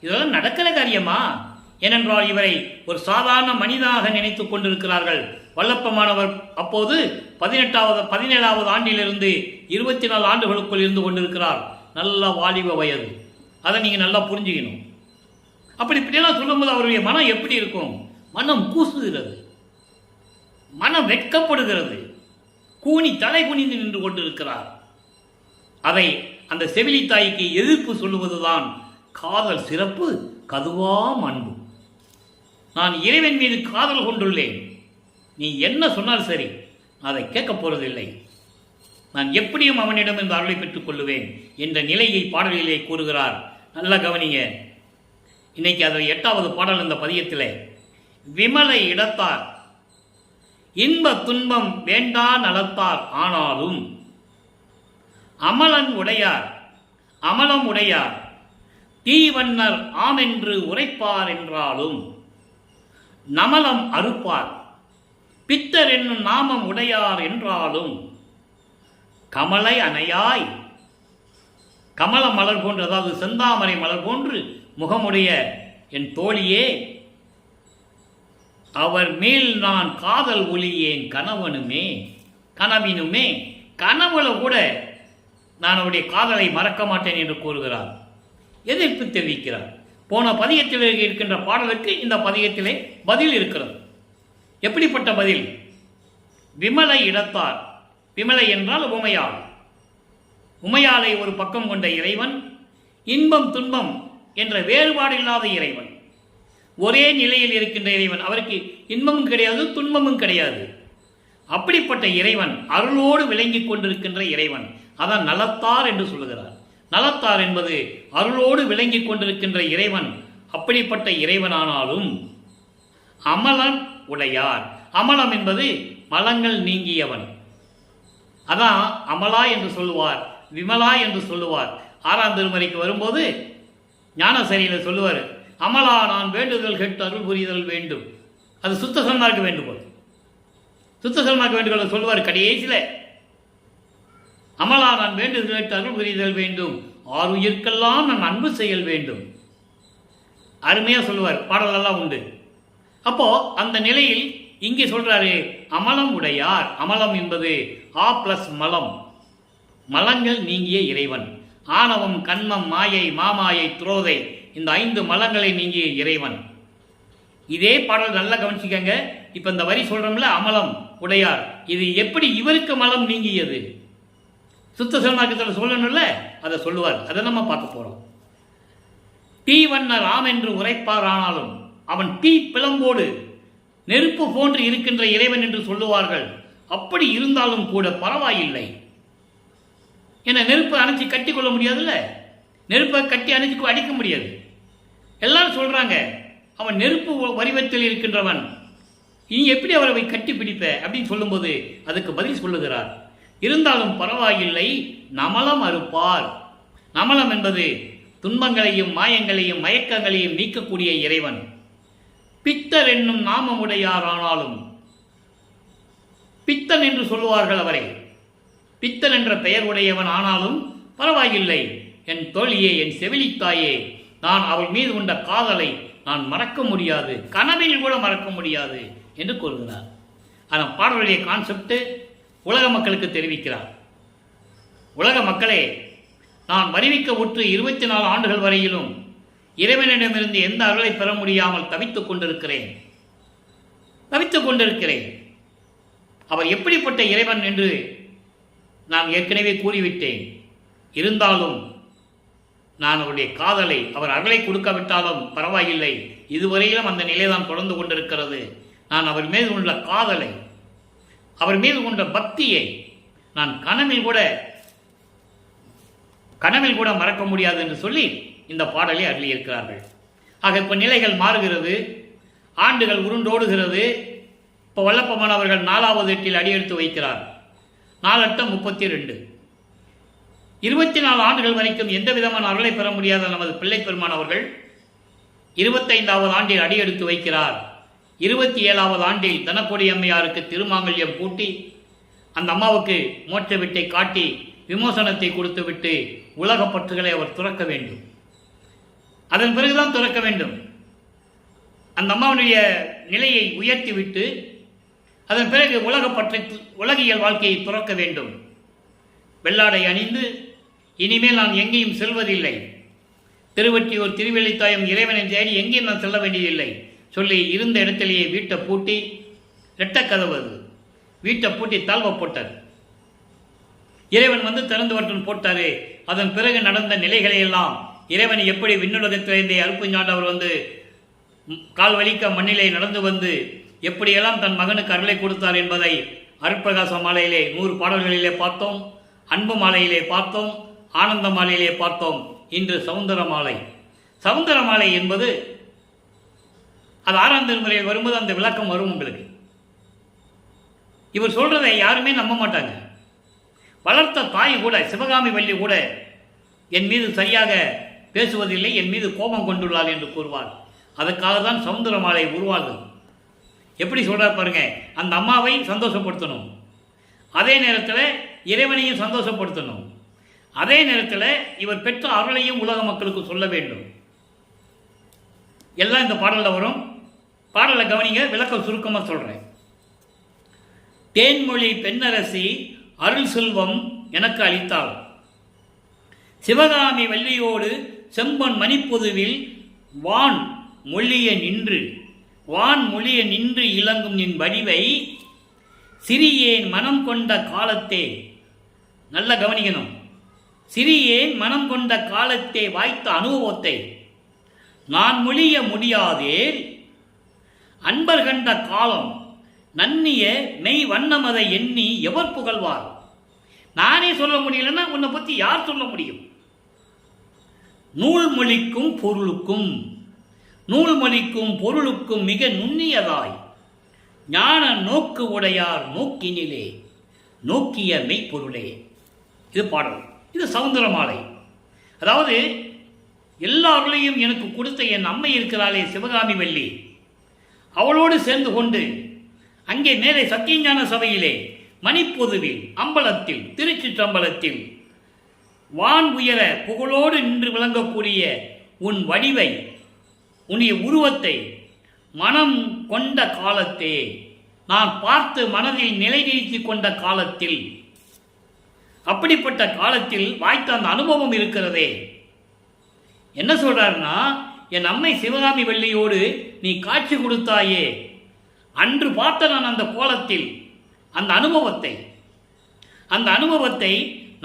இதெல்லாம் நடக்கிற காரியமா? ஏனென்றால் இவரை ஒரு சாதாரண மனிதனாக நினைத்து கொண்டிருக்கிறார்கள். வல்லப்பமானவர் அப்போது 17வது ஆண்டிலிருந்து 24 ஆண்டுகளுக்குள் இருந்து கொண்டிருக்கிறார். நல்ல வாலிப வயது. அதை நீங்கள் நல்லா புரிஞ்சுக்கணும். இப்படியெல்லாம் சொல்லும்போது அவருடைய மனம் எப்படி இருக்கும்? மனம் கூசுகிறது, மனம் வெட்கப்படுகிறது, கூனி தலை குனிந்து நின்று கொண்டிருக்கிறார். அதை அந்த செவிலித்தாய்க்கு எதிர்ப்பு சொல்லுவதுதான் காதல் சிறப்பு, கதுவாம் அன்பு. நான் இறைவன் மீது காதல் கொண்டுள்ளேன், நீ என்ன சொன்னால் சரி, அதை கேட்கப் போறதில்லை, நான் எப்படியும் அவனிடம் இந்த அருளை பெற்றுக் கொள்ளுவேன் என்ற நிலையை பாடலிலே கூறுகிறார். நல்ல கவனிங்க. இன்னைக்கு அது 8வது பாடல். இந்த பதியத்திலே விமலை இடத்தார் இன்ப துன்பம் வேண்டா நலத்தார் ஆனாலும் அமலன் உடையார் அமலம் உடையார் தீவன்னர் ஆமென்று உரைப்பார் என்றாலும் நமலம் அறுப்பார் பித்தர் என்னும் நாமம் உடையார் என்றாலும் கமலை அணையாய், கமல மலர் போன்று, அதாவது செந்தாமரை மலர் போன்று முகமுடைய என் தோழியே, அவர் மேல் நான் காதல் ஒளியேன் கனவினுமே, கனவுல கூட நான் அவருடைய காதலை மறக்க மாட்டேன் என்று கூறுகிறார். எதிர்ப்பு தெரிவிக்கிறார். போன பதியத்தில் இருக்கின்ற பாடலுக்கு இந்த பதியத்திலே பதில் இருக்கிறது. எப்படிப்பட்ட பதில்? விமலை இடத்தார். விமலை என்றால் உமையாள். உமையாளை ஒரு பக்கம் கொண்ட இறைவன், இன்பம் துன்பம் என்ற வேறுபாடு இல்லாத இறைவன், ஒரே நிலையில் இருக்கின்ற இறைவன். அவருக்கு இன்பமும் கிடையாது, துன்பமும் கிடையாது. அப்படிப்பட்ட இறைவன், அருளோடு விளங்கிக் கொண்டிருக்கின்ற இறைவன், அதான் நலத்தார் என்று சொல்லுகிறார். நலத்தார் என்பது அருளோடு விளங்கிக் கொண்டிருக்கின்ற இறைவன். அப்படிப்பட்ட இறைவனானாலும் அமலன் உடையார். அமலம் என்பது மலங்கள் நீங்கியவன். அதான் அமலா என்று சொல்லுவார், விமலா என்று சொல்லுவார். 6ஆம் திருமுறைக்கு வரும்போது ஞானசரியில் சொல்லுவார், அமலா நான் வேண்டுதல் கேட்டு அருள் புரிதல் வேண்டும். அது சுத்த சன்மார்க்க வேண்டுகோள். சுத்த சன்மார்க்க வேண்டுகோள் சொல்லுவார் கடைசியில், அமலா நான் வேண்டுதல் கேட்டு அருள் புரிதல் வேண்டும், ஆறுயிர்க்கெல்லாம் நான் அன்பு செயல் வேண்டும். அருமையாக சொல்லுவார். பாடலெல்லாம் உண்டு. அப்போ அந்த நிலையில் இங்கே சொல்றாரு அமலம் உடையார். அமலம் என்பது ஆ பிளஸ் மலம், மலங்கள் நீங்கிய இறைவன். ஆணவம், கண்மம், மாயை, மாமாயை, துரோதை, இந்த 5 மலங்களை நீங்கிய இறைவன். இதே பாடல் நல்லா கவனிச்சுக்கங்க. இப்ப இந்த வரி சொல்றோம்ல, அமலம் உடையார், இது எப்படி இவருக்கு மலம் நீங்கியது? சுத்த சன்மார்க்கத்தில் சொல்லணும்ல, அதை சொல்லுவார். அதை நம்ம பார்க்க போறோம். தீவன்னர் ஆம் என்று உரைப்பார், ஆனாலும் அவன் தீ பிளம்போடு நெருப்பு போன்று இருக்கின்ற இறைவன் என்று சொல்லுவார்கள். அப்படி இருந்தாலும் கூட பரவாயில்லை. ஏன்னா நெருப்பை அணைச்சி கட்டி கொள்ள முடியாதுல்ல, நெருப்பை கட்டி அணைச்சி அடிக்க முடியாது. எல்லாரும் சொல்றாங்க அவன் நெருப்பு வடிவத்தில் இருக்கின்றவன், நீ எப்படி அவரை கட்டி பிடிப்ப அப்படின்னு சொல்லும்போது அதுக்கு பதில் சொல்லுகிறார். இருந்தாலும் பரவாயில்லை, நமலம் அறுப்பார். நமலம் என்பது துன்பங்களையும் மாயங்களையும் மயக்கங்களையும் நீக்கக்கூடிய இறைவன். பித்தர் என்னும் நாமமுடையார். ஆனாலும் பித்தன் என்று சொல்லுவார்கள் அவரை. பித்தன் என்ற பெயர் உடையவன். ஆனாலும் பரவாயில்லை, என் தோழியே, என் செவிலித்தாயே, நான் அவள் மீது கொண்ட காதலை நான் மறக்க முடியாது, கனவில் கூட மறக்க முடியாது என்று கூறுகிறார். ஆனால் பாடலுடைய கான்செப்ட் உலக மக்களுக்கு தெரிவிக்கிறார். உலக மக்களே, நான் வருவிக்க உற்று 24 ஆண்டுகள் வரையிலும் இறைவனிடமிருந்து எந்த அருளை பெற முடியாமல் தவித்துக் கொண்டிருக்கிறேன். அவர் எப்படிப்பட்ட இறைவன் என்று நான் ஏற்கனவே கூறிவிட்டேன். இருந்தாலும் நான் அவருடைய காதலை, அவர் அருளை கொடுக்காவிட்டாலும் பரவாயில்லை, இதுவரையிலும் அந்த நிலைதான் தொடர்ந்து கொண்டிருக்கிறது. நான் அவர் மீது உள்ள காதலை, அவர் மீது கொண்ட பக்தியை நான் கனவில் கூட மறக்க முடியாது என்று சொல்லி இந்த பாடலை அருளியிருக்கிறார்கள். ஆக இப்போ நிலைகள் மாறுகிறது, ஆண்டுகள் உருண்டோடுகிறது. இப்போ வல்லப்பமான அவர்கள் 4வது எட்டில் அடியெடுத்து வைக்கிறார். 4×8 = 22 24 ஆண்டுகள் வரைக்கும் எந்த விதமான அருளை பெற முடியாத நமது பிள்ளை பெருமான் அவர்கள் 25வது ஆண்டில் அடியெடுத்து வைக்கிறார். 27வது ஆண்டில் தனக்கொடி அம்மையாருக்கு திருமாங்கல்யம் பூட்டி அந்த அம்மாவுக்கு மோட்ச வீட்டை காட்டி விமோசனத்தை கொடுத்துவிட்டு உலக பற்றுகளை அவர் துறக்க வேண்டும். அதன் பிறகுதான் துறக்க வேண்டும். அந்த அம்மாவுடைய நிலையை உயர்த்திவிட்டு அதன் பிறகு உலகியல் வாழ்க்கையை துறக்க வேண்டும். வெள்ளாடை அணிந்து இனிமேல் நான் எங்கேயும் செல்வதில்லை, திருவொற்றியூர் திருவெள்ளித்தாயம் இறைவனை தேடி எங்கேயும் நான் செல்ல வேண்டியதில்லை சொல்லி இருந்த இடத்திலேயே வீட்டை பூட்டி, ரெட்டக்கதவு வீட்டை பூட்டி தாழ்வ போட்டார். இறைவன் வந்து திறந்து வரட்டும் போட்டாரு. அதன் பிறகு நடந்த நிலைகளை எல்லாம் இறைவன் எப்படி விண்ணுலகத்திலிருந்தே அருப்புஞாண்டு அவர் வந்து கால் வலிக்க மண்ணிலே நடந்து வந்து எப்படியெல்லாம் தன் மகனுக்கு அருளை கொடுத்தார் என்பதை அருட்பிரகாச மாலையிலே 100 பாடல்களிலே பார்த்தோம், அன்பு மாலையிலே பார்த்தோம், ஆனந்த மாலையிலே பார்த்தோம். இன்று சவுந்தர மாலை. சவுந்தர மாலை என்பது அது 6ஆம் திருமுறையில் வரும்போது அந்த விளக்கம் வரும் உங்களுக்கு. இவர் சொல்றதை யாருமே நம்ப மாட்டாங்க. வளர்த்த தாய் கூட, சிவகாமி வள்ளி கூட என் மீது சரியாக பேசுவதில்லை, என் மீது கோபம் கொண்டுள்ளாள் என்று கூறுவார். அதுக்காக தான் சவுந்தர மாலை உருவாகும். எப்படி சொல்றார் பாருங்க, அந்த அம்மாவை சந்தோஷப்படுத்தணும், அதே நேரத்தில் இறைவனையும் சந்தோஷப்படுத்தணும், அதே நேரத்தில் இவர் பெற்ற அருளையும் உலக மக்களுக்கு சொல்ல வேண்டும். எல்லாம் இந்த பாடலில் வரும். பாடலை கவனிங்க, விளக்கம் சுருக்கமாக சொல்றேன். தேன்மொழி பெண்ணரசி அருள் செல்வம் எனக்கு அளித்தாள், சிவகாமி வள்ளியோடு செம்பன் மணிப்பொதுவில் வான் மொழிய நின்று இலங்கும் நின் வடிவை சிறியேன் மனம் கொண்ட காலத்தே, நல்ல கவனிக்கணும், சிறியேன் மனம் கொண்ட காலத்தே வாய்த்த அனுபவத்தை நான் மொழிய முடியாதே, அன்பர் கண்ட காலம் நன்னிய மெய் வண்ணமதை எண்ணி எவர் புகழ்வார். நானே சொல்ல முடியலன்னா உன்னை பற்றி யார் சொல்ல முடியும்? நூல்மொழிக்கும் பொருளுக்கும் மிக நுண்ணியதாய் ஞான நோக்கு உடையார் நோக்கினிலே நோக்கிய மெய்ப்பொருளே. இது பாடல். இது சவுந்தர மாலை. அதாவது எல்லாருளையும் எனக்கு கொடுத்த என் அம்மை இருக்கிறாளே சிவகாமி வள்ளி, அவளோடு சேர்ந்து கொண்டு அங்கே மேலே சத்தியஞான சபையிலே மணிப்பொதுவில் அம்பலத்தில் திருச்சிற்றம்பலத்தில் வான் உயர புகழோடு நின்று விளங்கக்கூடிய உன் வடிவை, உன்னுடைய உருவத்தை மனம் கொண்ட காலத்தே, நான் பார்த்து மனதில் நிலைநிறுத்தி கொண்ட காலத்தில், அப்படிப்பட்ட காலத்தில் வாய்த்த அந்த அனுபவம் இருக்கிறதே. என்ன சொல்றாருன்னா, என் அம்மை சிவகாமி வள்ளியோடு நீ காட்சி கொடுத்தாயே, அன்று பார்த்த நான் அந்த கோலத்தில் அந்த அனுபவத்தை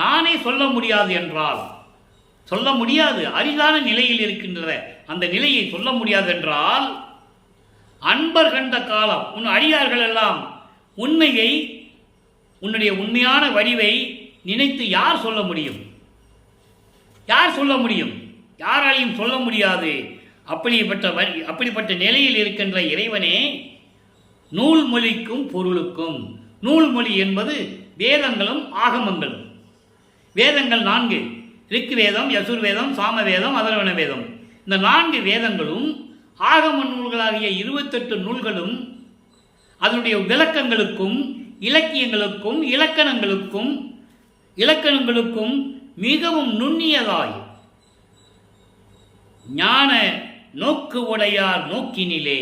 நானே சொல்ல முடியாது என்றால், சொல்ல முடியாது, அரிதான நிலையில் இருக்கின்ற அந்த நிலையை சொல்ல முடியாது என்றால், அன்பர் கண்ட காலம் உன் அடியார்கள் எல்லாம் உண்மையை, உன்னுடைய உண்மையான வடிவை நினைத்து யார் சொல்ல முடியும்? யாராலையும் சொல்ல முடியாது. அப்படிப்பட்ட நிலையில் இருக்கின்ற இறைவனே, நூல்மொழிக்கும் பொருளுக்கும், நூல்மொழி என்பது வேதங்களும் ஆகமங்களும். வேதங்கள் 4, ரிக் வேதம், யசுர் வேதம், சாம வேதம், அதர்வண வேதம். இந்த 4 வேதங்களும் ஆகம நூல்களாகிய 28 நூல்களும் அதனுடைய விளக்கங்களுக்கும் இலக்கியங்களுக்கும் இலக்கணங்களுக்கும் மிகவும் நுண்ணியதாய் ஞான நோக்கு உடையார் நோக்கினிலே,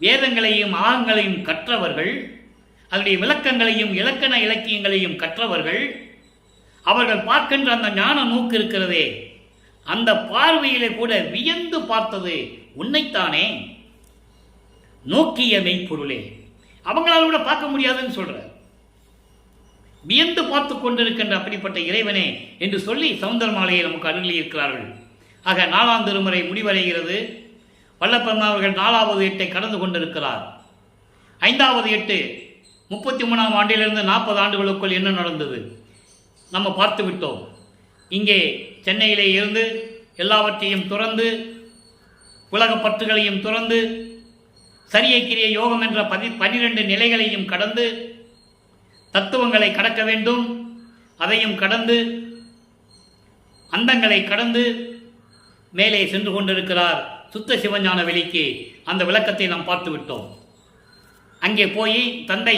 வேதங்களையும் ஆகங்களையும் கற்றவர்கள், அதனுடைய விளக்கங்களையும் இலக்கியங்களையும் கற்றவர்கள், அவர்கள் பார்க்கின்ற அந்த ஞான நோக்கு இருக்கிறதே, அந்த பார்வையிலே கூட வியந்து பார்த்தது உன்னைத்தானே, நோக்கிய மெய்ப்பொருளே. அவங்களால கூட பார்க்க முடியாதுன்னு சொல்ற. வியந்து பார்த்து கொண்டிருக்கின்ற அப்படிப்பட்ட இறைவனே என்று சொல்லி சௌந்தரமாலையை நமக்கு அருளி இருக்கிறார்கள். ஆக 4ஆம் திருமுறை முடிவடைகிறது. வல்லப்பெருமான் அவர்கள் 4வது எட்டை கடந்து கொண்டிருக்கிறார். 5வது எட்டு 33ஆம் ஆண்டிலிருந்து 40 ஆண்டுகளுக்குள் என்ன நடந்தது நம்ம பார்த்து விட்டோம். இங்கே சென்னையிலே இருந்து எல்லாவற்றையும் துறந்து, உலக பற்றுகளையும் துறந்து, சரியை கிரிய யோகம் என்ற 12 நிலைகளையும் கடந்து, தத்துவங்களை கடக்க வேண்டும், அதையும் கடந்து, அந்தங்களை கடந்து மேலே சென்று கொண்டிருக்கிறார் சுத்த சிவஞான வெளிக்கு. அந்த விளக்கத்தை நாம் பார்த்து விட்டோம். அங்கே போய் தந்தை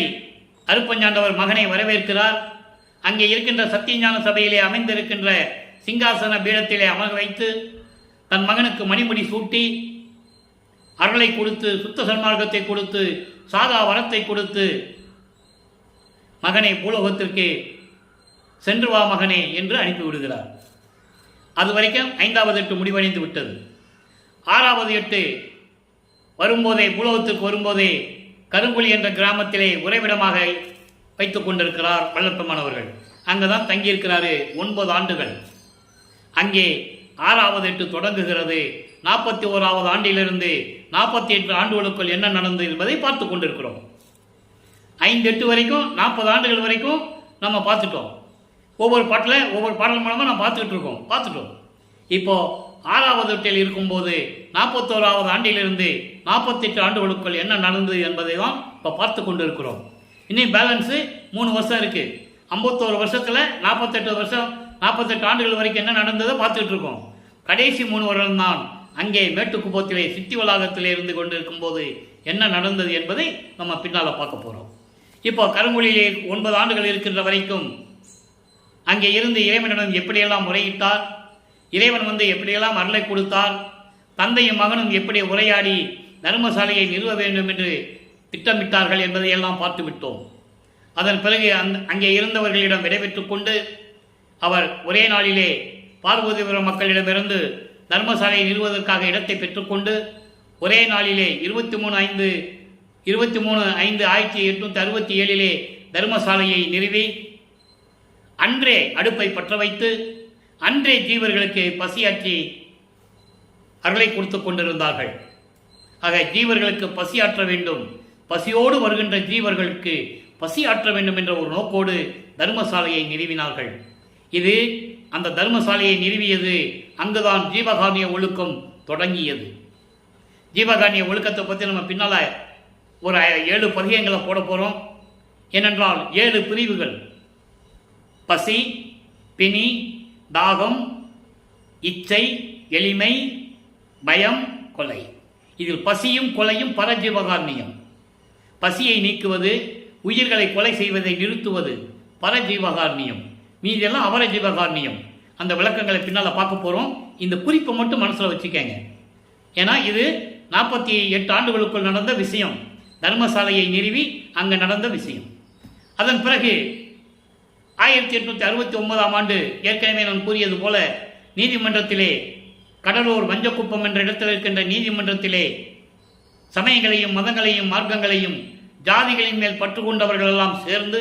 அருப்பஞ்சாண்டவர் மகனை வரவேற்கிறார். அங்கே இருக்கின்ற சத்தியஞான சபையிலே அமைந்திருக்கின்ற சிங்காசன பீடத்திலே அமர வைத்து தன் மகனுக்கு மணிமுடி சூட்டி அருளை கொடுத்து, சுத்த சன்மார்க்கத்தை கொடுத்து, சாதா வரத்தை கொடுத்து, மகனை பூலோகத்திற்கு சென்று வா மகனே என்று அனுப்பிவிடுகிறார். அது வரைக்கும் 5வது எட்டு முடிவடைந்து விட்டது. 6வது எட்டு வரும்போதே, பூலோகத்திற்கு வரும்போதே கருங்குழி என்ற கிராமத்திலே உறைவிடமாக வைத்துக் கொண்டிருக்கிறார் வல்லப்பெருமான் அவர்கள். அங்குதான் தங்கியிருக்கிறாரு 9 ஆண்டுகள். அங்கே 6வது எட்டு தொடங்குகிறது. 41வது ஆண்டிலிருந்து 48 ஆண்டுகளுக்குள் என்ன நடந்தது என்பதை பார்த்து கொண்டிருக்கிறோம். 5 எட்டு வரைக்கும் 40 ஆண்டுகள் வரைக்கும் நம்ம பார்த்துட்டோம். ஒவ்வொரு பாடல் மூலமாக நம்ம பார்த்துட்டோம். இப்போ 6வது எட்டில் இருக்கும்போது 41வது ஆண்டிலிருந்து 48 ஆண்டுகளுக்குள் என்ன நடந்தது என்பதை தான் இப்போ பார்த்து கொண்டு இருக்கிறோம். இன்னும் பேலன்ஸு 3 வருஷம் இருக்குது. 51 வருஷத்தில் 48 ஆண்டுகள் வரைக்கும் என்ன நடந்ததை பார்த்துட்டு இருக்கோம். கடைசி 3 வருடம் தான் அங்கே மேட்டுக்குப்பத்திலே சித்தி வளாகத்திலே இருந்து கொண்டு இருக்கும்போது என்ன நடந்தது என்பதை நம்ம பின்னால் பார்க்க போகிறோம். இப்போ கருங்குழியிலே 9 ஆண்டுகள் இருக்கின்ற வரைக்கும் அங்கே இருந்து இறைவனிடம் எப்படியெல்லாம் முறையிட்டார், இறைவன் வந்து எப்படியெல்லாம் அருளை கொடுத்தார், தந்தையும் மகனும் எப்படி உரையாடி தர்மசாலையை நிறுவ வேண்டும் என்று திட்டமிட்டார்கள் என்பதையெல்லாம் பார்த்து விட்டோம். அதன் பிறகு அங்கே இருந்தவர்களிடம் விடைபெற்றுக் கொண்டு அவர் ஒரே நாளிலே பார்வதிபுரம் மக்களிடமிருந்து தர்மசாலையை நிறுவுவதற்காக இடத்தை பெற்றுக்கொண்டு ஒரே நாளிலே 23/5/1867 தர்மசாலையை நிறுவி அன்றே அடுப்பை பற்ற வைத்து அன்றே ஜீவர்களுக்கு பசியாற்றி அருளை கொடுத்து கொண்டிருந்தார்கள். ஆக ஜீவர்களுக்கு பசியாற்ற வேண்டும், பசியோடு வருகின்ற ஜீவர்களுக்கு பசியாற்ற வேண்டும் என்ற ஒரு நோக்கோடு தர்மசாலையை நிறுவினார்கள். இது அந்த தர்மசாலையை நிறுவியது அங்குதான் ஜீவகாருண்ய ஒழுக்கம் தொடங்கியது. ஜீவகாருண்ய ஒழுக்கத்தை பற்றி நம்ம பின்னால் ஒரு 7 பதிகங்களை போட போகிறோம். ஏனென்றால் 7 பிரிவுகள்: பசி, பிணி, தாகம், இச்சை, எளிமை, பயம், கொலை. இதில் பசியும் கொலையும் பரஜீவகாருண்யம். பசியை நீக்குவது, உயிர்களை கொலை செய்வதை நிறுத்துவது பரஜீவகாருண்யம். மீதெல்லாம் அவரஜீவகாருண்யம். அந்த விளக்கங்களை பின்னால் பார்க்க போகிறோம். இந்த குறிப்பை மட்டும் மனசில் வச்சுக்கங்க. ஏன்னா இது 48 ஆண்டுகளுக்குள் நடந்த விஷயம். தர்மசாலையை நிறுவி அங்கே நடந்த விஷயம். அதன் பிறகு 1869ஆம் ஆண்டு ஏற்கனவே நான் கூறியது போல நீதிமன்றத்திலே, கடலூர் மஞ்சக்குப்பம் என்ற இடத்தில் இருக்கின்ற நீதிமன்றத்திலே சமயங்களையும் மதங்களையும் மார்க்கங்களையும் ஜாதிகளின் மேல் பற்று கொண்டவர்கள் எல்லாம் சேர்ந்து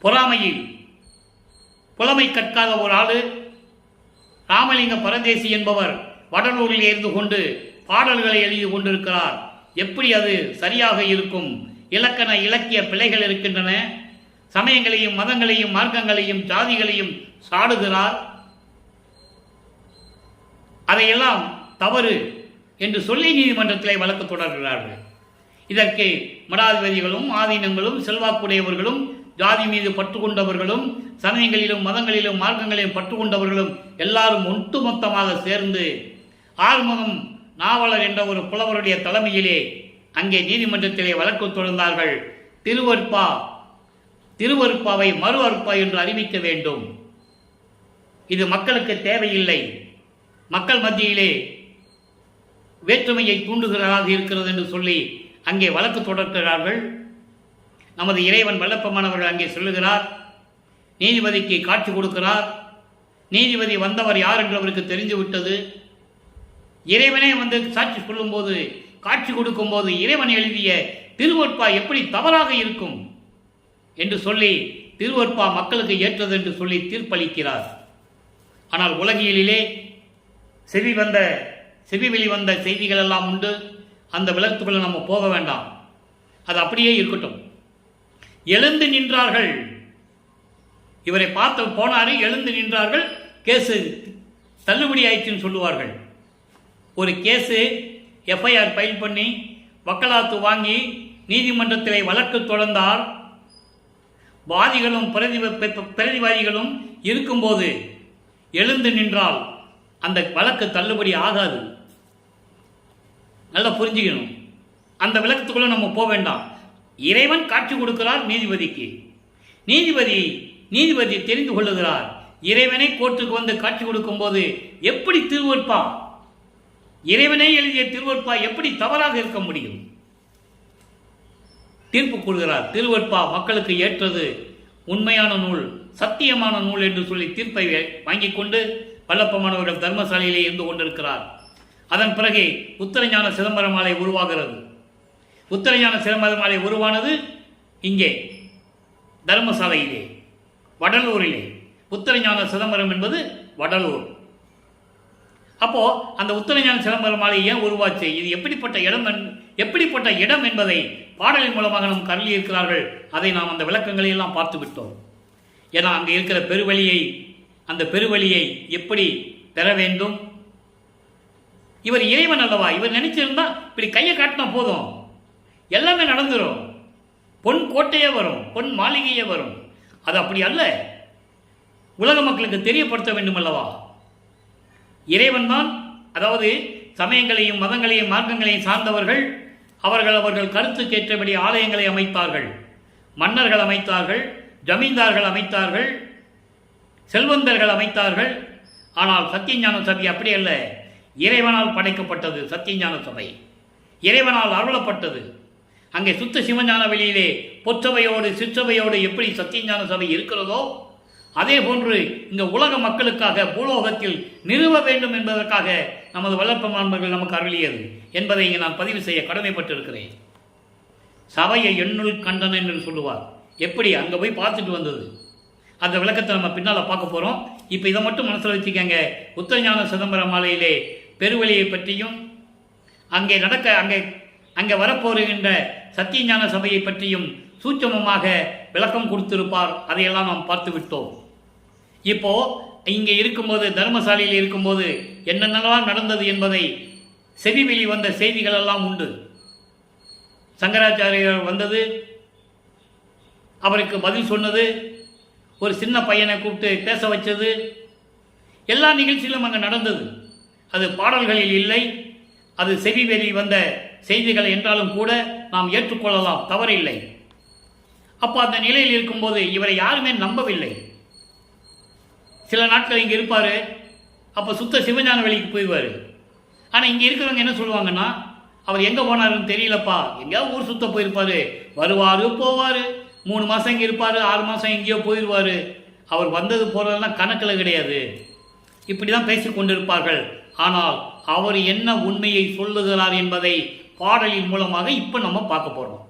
பொறாமையில் புலமை கற்காத ஒரு ஆளு ராமலிங்க பரதேசி என்பவர் வடலூரில் இருந்து கொண்டு பாடல்களை எழுதி கொண்டிருக்கிறார். எப்படி அது சரியாக இருக்கும்? இலக்கண இலக்கிய பிழைகள் இருக்கின்றன. சமயங்களையும் மதங்களையும் மார்க்கங்களையும் ஜாதிகளையும் சாடுகிறார். அதையெல்லாம் தவறு என்று சொல்லி நீதிமன்றத்திலே வழக்கு தொடர்கிறார்கள். இதற்கு மடாதிபதிகளும் ஆதீனங்களும் செல்வாக்குடையவர்களும் ஜாதி மீது பற்று கொண்டவர்களும் சமயங்களிலும் மதங்களிலும் மார்க்கங்களிலும் பற்று கொண்டவர்களும் எல்லாரும் ஒட்டுமொத்தமாக சேர்ந்து ஆறுமுகம் நாவலர் என்ற ஒரு புலவருடைய தலைமையிலே அங்கே நீதிமன்றத்திலே வழக்கு தொடர்ந்தார்கள். திருவருப்பாவை மறு அருப்பா என்று அறிவிக்க வேண்டும். இது மக்களுக்கு தேவையில்லை, மக்கள் மத்தியிலே வேற்றுமையை தூண்டுகிறதாக இருக்கிறது என்று சொல்லி அங்கே வழக்கு தொடர்கிறார்கள். நமது இறைவன் வல்லப்பெருமானவர்கள் அங்கே சொல்லுகிறார். நீதிபதிக்கு காட்சி கொடுக்கிறார். நீதிபதி வந்தவர் யார் என்று அவருக்கு தெரிந்துவிட்டது. இறைவனே வந்து சாட்சி சொல்லும்போது, காட்சி கொடுக்கும் போது இறைவன் எழுதிய திருவருட்பா எப்படி தவறாக இருக்கும் என்று சொல்லி திருவற்பா மக்களுக்கு ஏற்றது என்று சொல்லி தீர்ப்பளிக்கிறார். ஆனால் உலகியலிலே செவி வெளிவந்த செய்திகள் எல்லாம் உண்டு. அந்த விளக்கத்துக்குள்ள நம்ம போக வேண்டாம், அது அப்படியே இருக்கட்டும். எழுந்து நின்றார்கள், இவரை பார்த்து போனாரு, எழுந்து நின்றார்கள், கேஸு தள்ளுபடி ஆயிடுச்சுன்னு சொல்லுவார்கள். ஒரு கேஸு எஃப்ஐஆர் ஃபைல் பண்ணி வக்காலத்து வாங்கி நீதிமன்றத்திலே வழக்கு தொடர்ந்தார். வாதிகளும் பிரதிவாதிகளும் இருக்கும்போது எழுந்து நின்றால் அந்த வழக்கு தள்ளுபடி ஆகாது. நல்லா புரிஞ்சுக்கணும். அந்த விளக்கத்துக்குள்ள நம்ம போக வேண்டாம். இறைவன் காட்சி கொடுக்கிறார் நீதிபதிக்கு. நீதிபதி தெரிந்து கொள்ளுகிறார். இறைவனை கோர்ட்டுக்கு வந்து காட்சி கொடுக்கும் போது எப்படி திருவற்பா, இறைவனை எழுதிய திருவற்பா எப்படி தவறாக இருக்க முடியும்? தீர்ப்பு கூறுகிறார். திருவற்பா மக்களுக்கு ஏற்றது, உண்மையான நூல், சத்தியமான நூல் என்று சொல்லி தீர்ப்பை வாங்கிக் கொண்டு வல்லப்பமானவர்கள் தர்மசாலையிலே இருந்து கொண்டிருக்கிறார். அதன் பிறகு உத்தரஞான சிதம்பரம் மாலை உருவாகிறது. உத்தரஞான சிதம்பரம் மாலை உருவானது இங்கே தர்மசாலையிலே, வடலூரிலே. உத்தரஞான சிதம்பரம் என்பது வடலூர். அப்போ அந்த உத்தரஞான சிதம்பரம் மாலை ஏன் உருவாச்சு, இது எப்படிப்பட்ட இடம் என்பதை பாடலின் மூலமாக நம் கருளி இருக்கிறார்கள். அதை நாம் அந்த விளக்கங்களை எல்லாம் பார்த்து விட்டோம். ஏன்னா அங்கே இருக்கிற அந்த பெருவழியை எப்படி பெற வேண்டும்? இவர் இறைவன் அல்லவா? இவர் நினைச்சிருந்தா இப்படி கையை காட்டினா போதும், எல்லாமே நடந்துடும். பொன் கோட்டையே வரும், பொன் மாளிகையே வரும். அது அப்படி அல்ல. உலக மக்களுக்கு தெரியப்படுத்த வேண்டும் அல்லவா? இறைவன் தான், அதாவது சமயங்களையும் மதங்களையும் மார்க்கங்களையும் சார்ந்தவர்கள் அவர்கள் கருத்துக்கேற்றபடி ஆலயங்களை அமைத்தார்கள், மன்னர்கள் அமைத்தார்கள், ஜமீன்தார்கள் அமைத்தார்கள், செல்வந்தர்கள் அமைத்தார்கள். ஆனால் சத்தியஞான சபை அப்படி அல்ல. இறைவனால் படைக்கப்பட்டது சத்தியஞான சபை, இறைவனால் அருளப்பட்டது. அங்கே சுத்த சிவஞான வெளியிலே பொற்றவையோடு சிற்றவையோடு எப்படி சத்தியஞான சபை இருக்கிறதோ அதே போன்று இந்த உலக மக்களுக்காக பூலோகத்தில் நிறுவ வேண்டும் என்பதற்காக நமது வல்லப்பமான்மர்கள் நமக்கு அருளியது என்பதை இங்கே நான் பதிவு செய்ய கடமைப்பட்டிருக்கிறேன். சபையை எண்ணுள் கண்டன என்று சொல்லுவார். எப்படி அங்கே போய் பார்த்துட்டு வந்தது, அந்த விளக்கத்தை நம்ம பின்னால் பார்க்க போகிறோம். இப்போ இதை மட்டும் மனசில் வச்சுக்கங்க. உத்தரஞான சிதம்பரம் மாலையிலே பெருவழியை பற்றியும் அங்கே வரப்போகின்ற சத்தியஞான சபையை பற்றியும் சூட்சமமாக விளக்கம் கொடுத்திருப்பார். அதையெல்லாம் நாம் பார்த்து விட்டோம். இப்போ இங்கே இருக்கும்போது, தர்மசாலையில் இருக்கும்போது என்னென்னலாம் நடந்தது என்பதை செவி வந்த செய்திகள் எல்லாம் உண்டு. சங்கராச்சாரியர் வந்தது, அவருக்கு பதில் சொன்னது, ஒரு சின்ன பையனை கூப்பிட்டு பேச வச்சது, எல்லா நிகழ்ச்சியிலும் அங்கே நடந்தது. அது பாடல்களில் இல்லை, அது செவி வந்த செய்திகள் என்றாலும் கூட நாம் ஏற்றுக்கொள்ளலாம், தவறில்லை. அப்போ அந்த நிலையில் இருக்கும்போது இவரை யாருமே நம்பவில்லை. சில நாட்கள் இங்கே இருப்பார், அப்போ சுத்த சிவஞான வெளிக்கு போயிடுவார். ஆனால் இங்கே இருக்கிறவங்க என்ன சொல்லுவாங்கன்னா, அவர் எங்கே போனாருன்னு தெரியலப்பா, எங்கேயாவது ஊர் சுத்த போயிருப்பார், வருவார் போவார், 3 மாதம் இங்கே இருப்பார், 6 மாதம் எங்கேயோ போயிடுவார், அவர் வந்தது போகிறதெல்லாம் கணக்கில் கிடையாது, இப்படி தான் பேசி கொண்டிருப்பார்கள். ஆனால் அவர் என்ன உண்மையை சொல்லுகிறார் என்பதை பாடலின் மூலமாக இப்போ நம்ம பார்க்க போகிறோம்.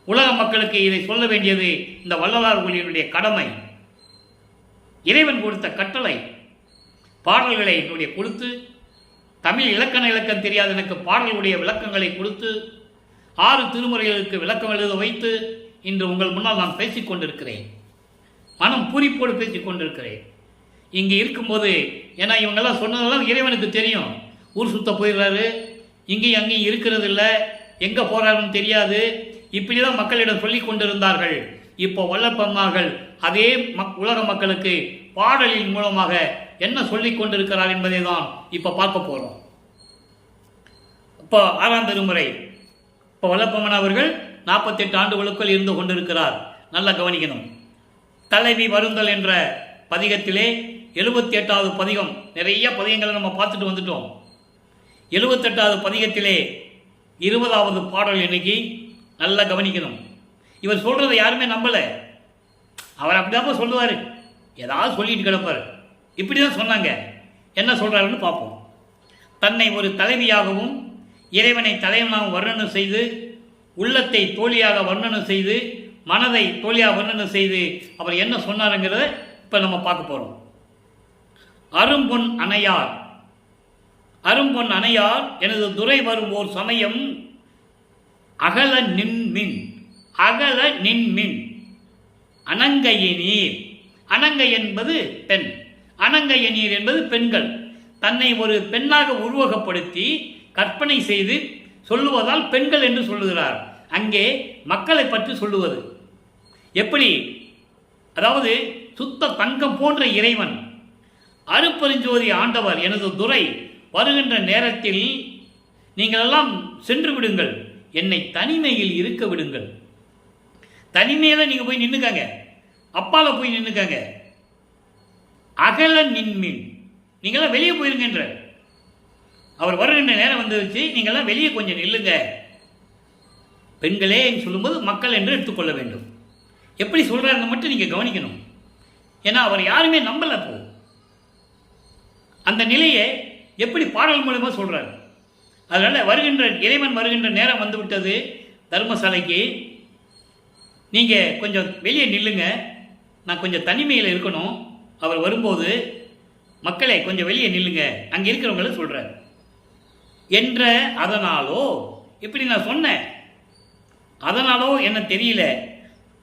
உலக மக்களுக்கு இதை சொல்ல வேண்டியது இந்த வள்ளலார் ஒளியினுடைய கடமை. இறைவன் கொடுத்த கட்டளை. பாடல்களை என்னுடைய கொடுத்து, தமிழ் இலக்கணம் தெரியாத எனக்கு பாடல்களுடைய விளக்கங்களை கொடுத்து, 6 திருமுறைகளுக்கு விளக்கம் எழுத வைத்து இன்று உங்கள் முன்னால் நான் பேசிக் கொண்டிருக்கிறேன். மனம் பூரிப்போடு பேசிக் கொண்டிருக்கிறேன். இங்கே இருக்கும்போது, ஏன்னா இவங்கெல்லாம் சொன்னதெல்லாம் இறைவனுக்கு தெரியும். ஊர் சுத்த போயிடுறாரு, இங்கேயும் அங்கேயும் இருக்கிறது இல்லை, எங்கே போகிறாருன்னு தெரியாது, இப்படி தான் மக்களிடம் சொல்லி கொண்டிருந்தார்கள். இப்போ வல்லப்பம்மார்கள் அதே உலக மக்களுக்கு பாடலின் மூலமாக என்ன சொல்லி கொண்டிருக்கிறார் என்பதை தான் இப்போ பார்க்க போகிறோம். இப்போ 6ஆம் திருமுறை. இப்போ வல்லப்பம்மன் அவர்கள் 48 ஆண்டுகளுக்குள் இருந்து கொண்டிருக்கிறார். நல்லா கவனிக்கணும். தலைவி வருந்தல் என்ற பதிகத்திலே 78வது பதிகம், நிறைய பதிகங்களை நம்ம பார்த்துட்டு வந்துட்டோம். 78வது பதிகத்திலே 20வது பாடல் இன்னைக்கு நல்லா கவனிக்கணும். இவர் சொல்றதை யாருமே நம்பல. அவர் அப்படிதான் சொல்லுவார், ஏதாவது சொல்லிட்டு கிடப்பார். இப்படிதான் சொன்னாங்க. என்ன சொல்றாருன்னு பார்ப்போம். தன்னை ஒரு தலைவியாகவும் இறைவனை தலைவனாகவும் வர்ணனை செய்து, உள்ளத்தை தோழியாக வர்ணனை செய்து, மனதை தோழியா வர்ணனை செய்து அவர் என்ன சொன்னாருங்கிறத இப்போ நம்ம பார்க்க போகிறோம். அரும்பொன் அணையார் அரும்பொன் அணையார் எனது துறை வரும் ஓர் சமயம் அகல நின்மின் அகல நின்மின் அனங்கையநீர். அனங்கை என்பது பெண், அனங்கையநீர் என்பது பெண்கள். தன்னை ஒரு பெண்ணாக உருவகப்படுத்தி கற்பனை செய்து சொல்லுவதால் பெண்கள் என்று சொல்லுகிறார். அங்கே மக்களை பற்றி சொல்லுவது எப்படி? அதாவது சுத்த தங்கம் போன்ற இறைவன் அருப்பெருஞ்சோதி ஆண்டவர் எனது துறை வருகின்ற நேரத்தில் நீங்களெல்லாம் சென்று விடுங்கள், என்னை தனிமையில் இருக்க விடுங்கள். தனிமையில நீங்க போய் நின்னுக்காங்க, அப்பால போய் நின்னுக்காங்க. அகல நின்மின், நீங்களாம் வெளியே போயிருங்கன்ற. அவர் வருகின்ற நேரம் வந்துருச்சு, நீங்களாம் வெளியே கொஞ்சம் நில்லுங்க. பெண்களே சொல்லும்போது மக்கள் என்று எடுத்துக்கொள்ள வேண்டும். எப்படி சொல்றாருன்னு மட்டும் நீங்க கவனிக்கணும். ஏன்னா அவர் யாருமே நம்பல. அப்போ அந்த நிலையை எப்படி பாடல் மூலமா சொல்றாரு. அதனால வருகின்ற இறைவன் வருகின்ற நேரம் வந்து விட்டது தர்மசாலைக்கு, நீங்க கொஞ்சம் வெளியே நில்லுங்க, நான் கொஞ்சம் தனிமையில் இருக்கணும். அவர் வரும்போது மக்களை கொஞ்சம் வெளியே நில்லுங்க, அங்கே இருக்கிறவங்கள சொல்றாரு என்ற. அதனாலோ இப்படி நான் சொன்னேன், அதனாலோ என்ன தெரியல,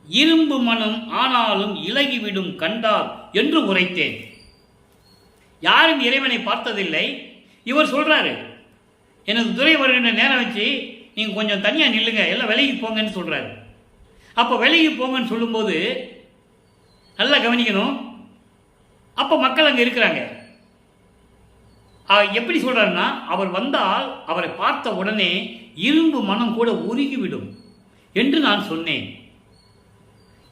இரும்பு மனம் ஆனாலும் இலகிவிடும் கண்டால் என்று உரைத்தேன். யாரும் இறைவனை பார்த்ததில்லை, இவர் சொல்றாரு எனது துறை வருகின்ற நேரம் வச்சு நீங்க கொஞ்சம் தனியா நில்லுங்க, எல்லாம் விலகி போங்கன்னு சொல்றாரு. அப்போ விலகி போங்கன்னு சொல்லும்போது நல்லா கவனிக்கணும். அப்போ மக்கள் அங்கே இருக்கிறாங்க. எப்படி சொல்றாருன்னா, அவர் வந்தால் அவரை பார்த்த உடனே இரும்பு மனம் கூட உருகிவிடும் என்று நான் சொன்னேன்.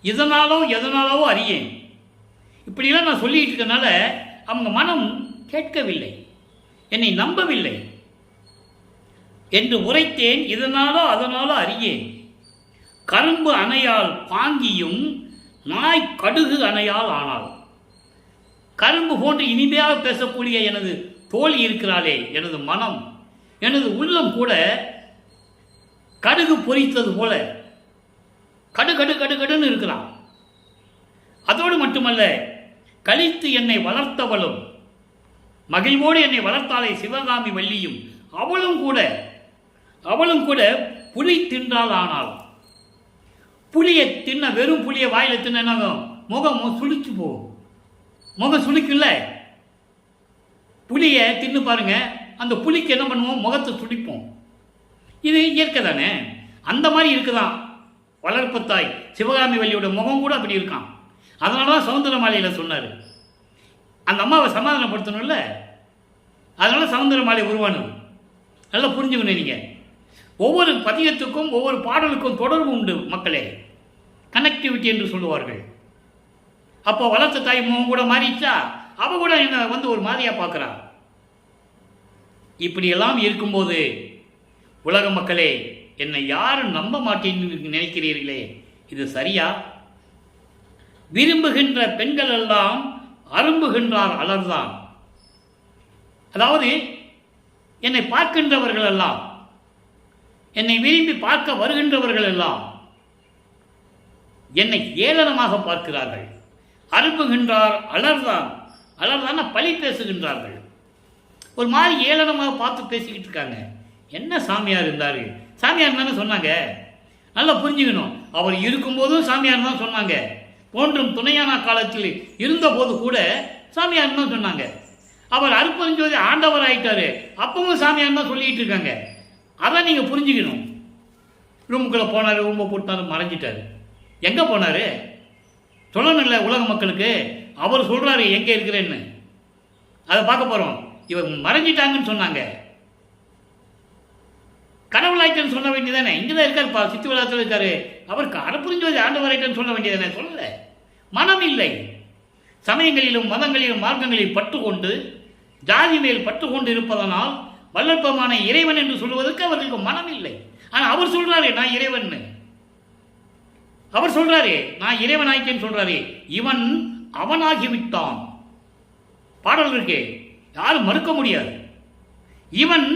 இதனாலோ எதனாலோ அறியேன். இப்படிலாம் நான் சொல்லிட்டு இருக்கனால அவங்க மனம் கேட்கவில்லை, என்னை நம்பவில்லை என்று உரைத்தேன். இதனாலோ அதனாலோ அறியேன். கரும்பு அணையால் பாங்கியும் நாய் கடுகு அணையால் ஆனால். கரும்பு போன்று இனிமையாக பேசக்கூடிய எனது தோழி இருக்கிறாளே, எனது மனம், எனது உள்ளம் கூட கடுகு பொரித்தது போல கடு கடு கடு கடுன்னு இருக்கிறான். அதோடு மட்டுமல்ல, கழித்து என்னை வளர்த்தவளும், மகிழ்வோடு என்னை வளர்த்தாலே சிவகாமி வள்ளியும், அவளும் கூட புலி தின்றால் ஆனால். புளியை தின்ன, வெறும் புளியை வாயில தின்ன முகம் சுளிச்சு போகும். முகம் சுளிக்குல்ல, புளியை தின்னு பாருங்க, அந்த புளிக்கு என்ன பண்ணுவோம், முகத்தை சுளிப்போம். இது இயற்கை தானே. அந்த மாதிரி இருக்குதான் வளர்ப்பு தாய் சிவகாமி வள்ளியோட முகம் கூட அப்படி இருக்கான். அதனால தான் சௌந்தரமாலையில் சொன்னார், அந்த அம்மாவை சமாதானப்படுத்தணும்ல, அதனால சௌந்தரமாலை உருவானது. நல்லா புரிஞ்சுக்கணும் நீங்கள். ஒவ்வொரு பதிகத்துக்கும் ஒவ்வொரு பாடலுக்கும் தொடர்பு உண்டு மக்களே, கனெக்டிவிட்டி என்று சொல்லுவார்கள். அப்போ வளர்த்த தாய் முகம் கூட மாறிச்சா, அவ கூட என்ன வந்து ஒரு மாதிரியா பார்க்குறா. இப்படியெல்லாம் இருக்கும்போது உலக மக்களே, என்னை யாரும் நம்ப மாட்டேன்னு நினைக்கிறீர்களே, இது சரியா? விரும்புகின்ற பெண்கள் எல்லாம் அரும்புகின்றார் அலர்தான். அதாவது என்னை பார்க்கின்றவர்கள் எல்லாம், என்னை விரும்பி பார்க்க வருகின்றவர்கள் எல்லாம் என்னை ஏளனமாக பார்க்கிறார்கள். அரும்புகின்றார் அலர்தான், அலர்தான் பழி பேசுகின்றார்கள். ஒரு மாதிரி ஏளனமாக பார்த்து பேசிக்கிட்டு இருக்காங்க. என்ன சாமியார் இருந்தார், சாமியார் தானே சொன்னாங்க. நல்லா புரிஞ்சுக்கணும். அவர் இருக்கும்போதும் சாமியார் தான் சொன்னாங்க, தோன்றும் துணையான காலத்தில் இருந்தபோது கூட சாமியார் தான் சொன்னாங்க. அவர் அருப்பெருஞ்சோதி ஆண்டவர் ஆயிட்டாரு, அப்பவும் சாமியார் தான் சொல்லிட்டு இருக்காங்க. அதான் நீங்க புரிஞ்சுக்கணும். ரூமுக்குள்ள போனாரு, ரூமை போட்டாரு, மறைஞ்சிட்டாரு. எங்க போனாரு சொல்லணும்ல உலக மக்களுக்கு. அவர் சொல்றாரு எங்க இருக்கிறேன்னு, அதை பார்க்க போறோம். இவர் மறைஞ்சிட்டாங்கன்னு சொன்னாங்க. கடவுளாயிட்டன்னு சொல்ல வேண்டியதானே, இங்கதான் இருக்காரு, சித்து விழாத்தில் இருக்காரு. அவருக்கு அருப்பெருஞ்சோதி ஆண்டவராயிட்டன்னு சொல்ல வேண்டியதானே, சொல்லல. மனம் இல்லை. சமயங்களிலும் மதங்களிலும் மார்க்கங்களில் பற்றுக்கொண்டு, ஜாதி மேல் பற்றுக்கொண்டு இருப்பதனால் வல்லற்பமான இறைவன் என்று சொல்வதற்கு அவர்களுக்கு மனம் இல்லை. ஆனா அவர் சொல்றாரு நான் இறைவன், அவர் சொல்றாரு நான் இறைவன் ஆயிட்டேன்னு சொல்றாரு. இவன் அவனாகிவிட்டான். பாடல் இருக்கு, யாரும் மறுக்க முடியாது. இவன்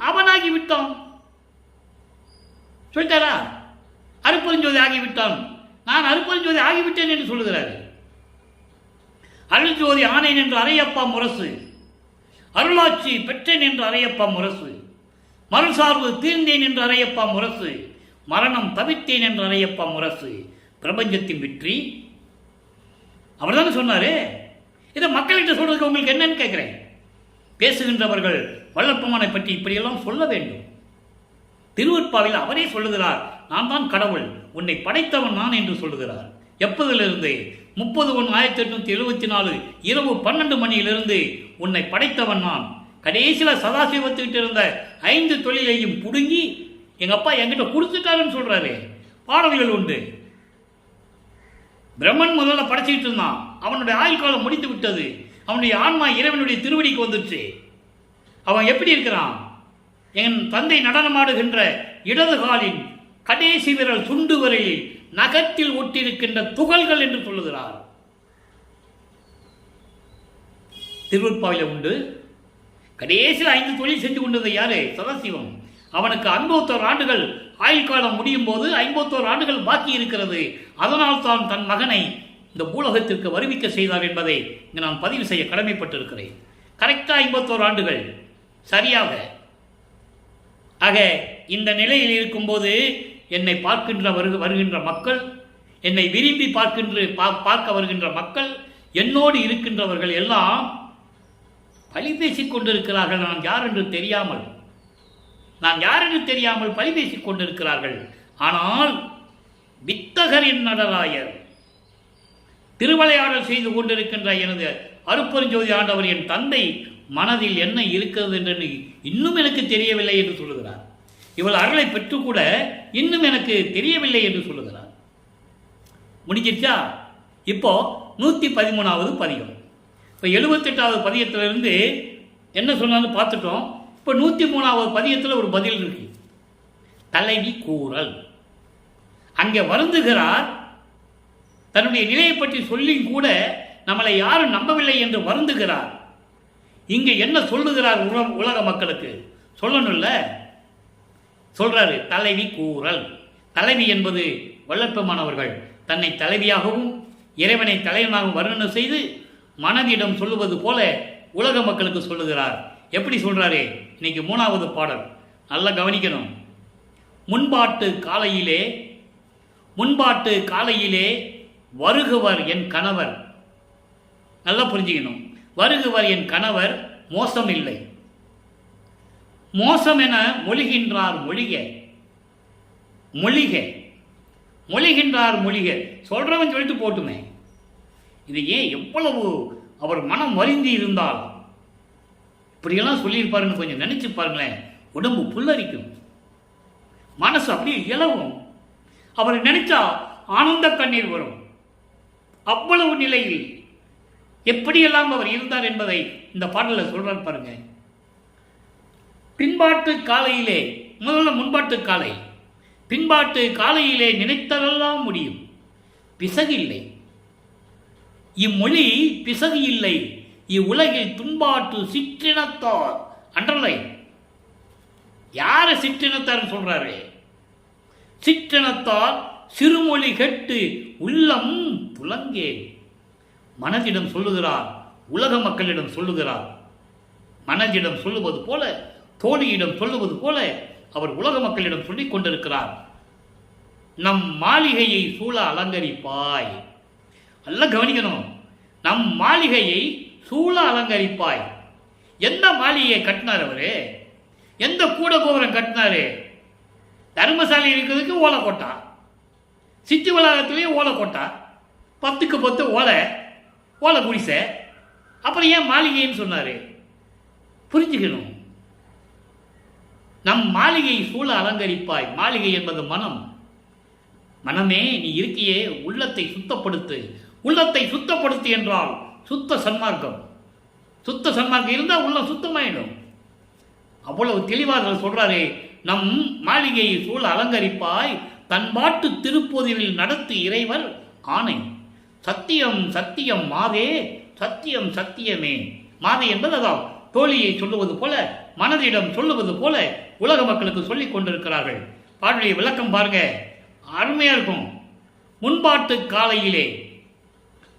அவனாகிவிட்டான் சொல்லிட்டாரா? அருப்பெருஞ்சோதி ஆகிவிட்டான். நான் அருட்பெருஞ்சோதி ஆகிவிட்டேன் என்று சொல்லுகிறார். அருள்ஜோதி ஆனேன் என்று அறையப்பா முரசு, அருளாட்சி பெற்றேன் என்று அறையப்பா முரசு, மறுசார்பு தீர்ந்தேன் என்று அறையப்பா முரசு, மரணம் தவிர்த்தேன் என்று அறையப்பா முரசு, பிரபஞ்சத்தின் வெற்றி. அவர் தானே சொன்னாரு. இதை மக்கள்கிட்ட சொல்றதுக்கு உங்களுக்கு என்னன்னு கேட்கிறேன். பேசுகின்றவர்கள் வல்லற்பெருமானை பற்றி இப்படியெல்லாம் சொல்ல வேண்டும். திருவருட்பாவில் அவரே சொல்லுகிறார், நான் தான் கடவுள், உன்னை படைத்தவன் நான் என்று சொல்லுகிறார். எப்போதிலிருந்து? 30/1/1874 இரவு 12 மணியிலிருந்து உன்னை படைத்தவன் நான். கடைசியில் சதாசிவத்துக்கிட்ட இருந்த 5 தொழிலையும் புடுங்கி எங்கள் அப்பா என்கிட்ட கொடுத்துட்டாருன்னு சொல்கிறாரு. பாடல்கள் உண்டு. பிரம்மன் முதல்ல படைச்சிக்கிட்டு இருந்தான், அவனுடைய ஆயுள் காலம் முடித்து விட்டது, அவனுடைய ஆன்மா இறைவனுடைய திருவடிக்கு வந்துடுச்சு. அவன் எப்படி இருக்கிறான்? என் தந்தை நடனமாடுகின்ற இடது காலின் கடைசி விரல் சுண்டு வரையில் நகத்தில் ஒட்டியிருக்கின்ற துகள்கள் என்று சொல்லுகிறார். திருவருட்பாவில உண்டு. கடைசியில் 5 தொழில் செஞ்சு கொண்டது யாரு? சதாசிவம். அவனுக்கு 51 ஆண்டுகள் ஆயுள் காலம் முடியும் போது 51 ஆண்டுகள் பாக்கி இருக்கிறது. அதனால் தான் தன் மகனை இந்த பூலோகத்திற்கு வருவிக்க செய்தார் என்பதை இங்கு நான் பதிவு செய்ய கடமைப்பட்டிருக்கிறேன். கரெக்டாக 51 ஆண்டுகள் சரியாக. ஆக இந்த நிலையில் இருக்கும்போது என்னை பார்க்கின்ற வருகின்ற மக்கள், என்னை விரும்பி பார்க்க வருகின்ற மக்கள், என்னோடு இருக்கின்றவர்கள் எல்லாம் பழி பேசிக் கொண்டிருக்கிறார்கள். நான் யார் என்று தெரியாமல் பழி பேசிக் கொண்டிருக்கிறார்கள். ஆனால் வித்தகரின் நடராயர் திருவிளையாடல் செய்து கொண்டிருக்கின்ற எனது அருட்பெருஞ்சோதி ஆண்டவர் என் தந்தை மனதில் என்ன இருக்கிறது என்று இன்னும் எனக்கு தெரியவில்லை என்று சொல்லுகிறார். இவள் அருளை பெற்று கூட இன்னும் எனக்கு தெரியவில்லை என்று சொல்லுகிறார். முடிஞ்சிருச்சா? இப்போ 113வது பதிகம். இப்போ 78வது பதியத்திலிருந்து என்ன சொன்னாலும் பார்த்துட்டோம். இப்போ 103வது பதியத்தில் ஒரு பதில் இருக்கு. தலைவி கூறல். அங்கே வருந்துகிறார். தன்னுடைய நிலையை பற்றி சொல்லியும் கூட நம்மளை யாரும் நம்பவில்லை என்று வருந்துகிறார். இங்கே என்ன சொல்லுகிறார்? உலக மக்களுக்கு சொல்லணும்ல, சொல்றாரு. தலைவி கூறல். தலைவி என்பது வல்லற்பெருமானவர்கள் தன்னை தலைவியாகவும் இறைவனை தலைவனாகவும் வர்ணனை செய்து மனைவியிடம் சொல்லுவது போல உலக மக்களுக்கு சொல்லுகிறார். எப்படி சொல்றாரு? இன்னைக்கு 3வது பாடல் நல்லா கவனிக்கணும். முன்பாட்டு காலையிலே வருகுவர் என் கணவர். நல்லா புரிஞ்சுக்கணும். வருகுவர் என் கணவர் மோசமில்லை. மோசம் என மொழிகின்றார் மொழிக சொல்றவன் சொல்லிட்டு போட்டுமே. இது ஏன் எவ்வளவு அவர் மனம் வருந்தி இருந்தால் இப்படியெல்லாம் சொல்லியிருப்பாருன்னு கொஞ்சம் நினைச்சு பாருங்களேன். உடம்பு புல்லரிக்கும், மனசு அப்படியே இலவும். அவரை நினைச்சா ஆனந்த கண்ணீர் வரும். அவ்வளவு நிலையில் எப்படியெல்லாம் அவர் இருந்தார் என்பதை இந்த பாடலில் சொல்றார் பாருங்க. பின்பாட்டு காலையிலே, முதல்ல முன்பாட்டு காலை, பின்பாட்டு காலையிலே நினைத்ததெல்லாம் முடியும். பிசகு இல்லை, இம்மொழி பிசகு இல்லை, இவ்வுலகில் துன்பாட்டு சிற்றினத்தார். அன்றலை யார சிற்றினத்தார் சொல்றாரு? சிற்றினத்தார் சிறுமொழி கெட்டு உள்ளம் புலங்கே. மனதிடம் சொல்லுகிறார், உலக மக்களிடம் சொல்லுகிறார். மனதிடம் சொல்லுவது போல, தோழியிடம் சொல்லுவது போல அவர் உலக மக்களிடம் சொல்லிக் கொண்டிருக்கிறார். நம் மாளிகையை சூழ அலங்கரிப்பாய். நல்லா கவனிக்கணும். நம் மாளிகையை சூழ அலங்கரிப்பாய். எந்த மாளிகையை கட்டினார் அவரு? எந்த கூட கோபுரம் கட்டினாரு? தர்மசாலை இருக்கிறதுக்கு ஓலைக்கோட்டா, சித்தி வளாகத்திலேயே ஓலைக்கோட்டா, 10க்கு 10 ஓலை குடிசை. அப்புறம் ஏன் மாளிகைன்னு சொன்னாரு? புரிஞ்சுக்கணும். நம் மாளிகை சூழ அலங்கரிப்பாய். மாளிகை என்பது மனம். மனமே நீ இருக்கையே உள்ளத்தை சுத்தப்படுத்து. உள்ளத்தை சுத்தப்படுத்து என்றால் சுத்த சன்மார்க்கம். சுத்த சன்மார்க்கம் இருந்தால் உள்ளம் சுத்தமாயிடும். அவ்வளவு தெளிவாக சொல்றாரு. நம் மாளிகையை சூழ அலங்கரிப்பாய், தன் பாட்டு திருப்பொதிவில் நடத்து இறைவர் ஆணை. சத்தியம் சத்தியம் மாதே, சத்தியம் சத்தியமே. மாதே என்பது அதான் தோழியை சொல்லுவது போல, மனதிடம் சொல்லுவது போல உலக மக்களுக்கு சொல்லிக் கொண்டிருக்கிறார்கள். பாடலுடைய விளக்கம் பாருங்க, அருமையா இருக்கும். முன்பாட்டு காலையிலே,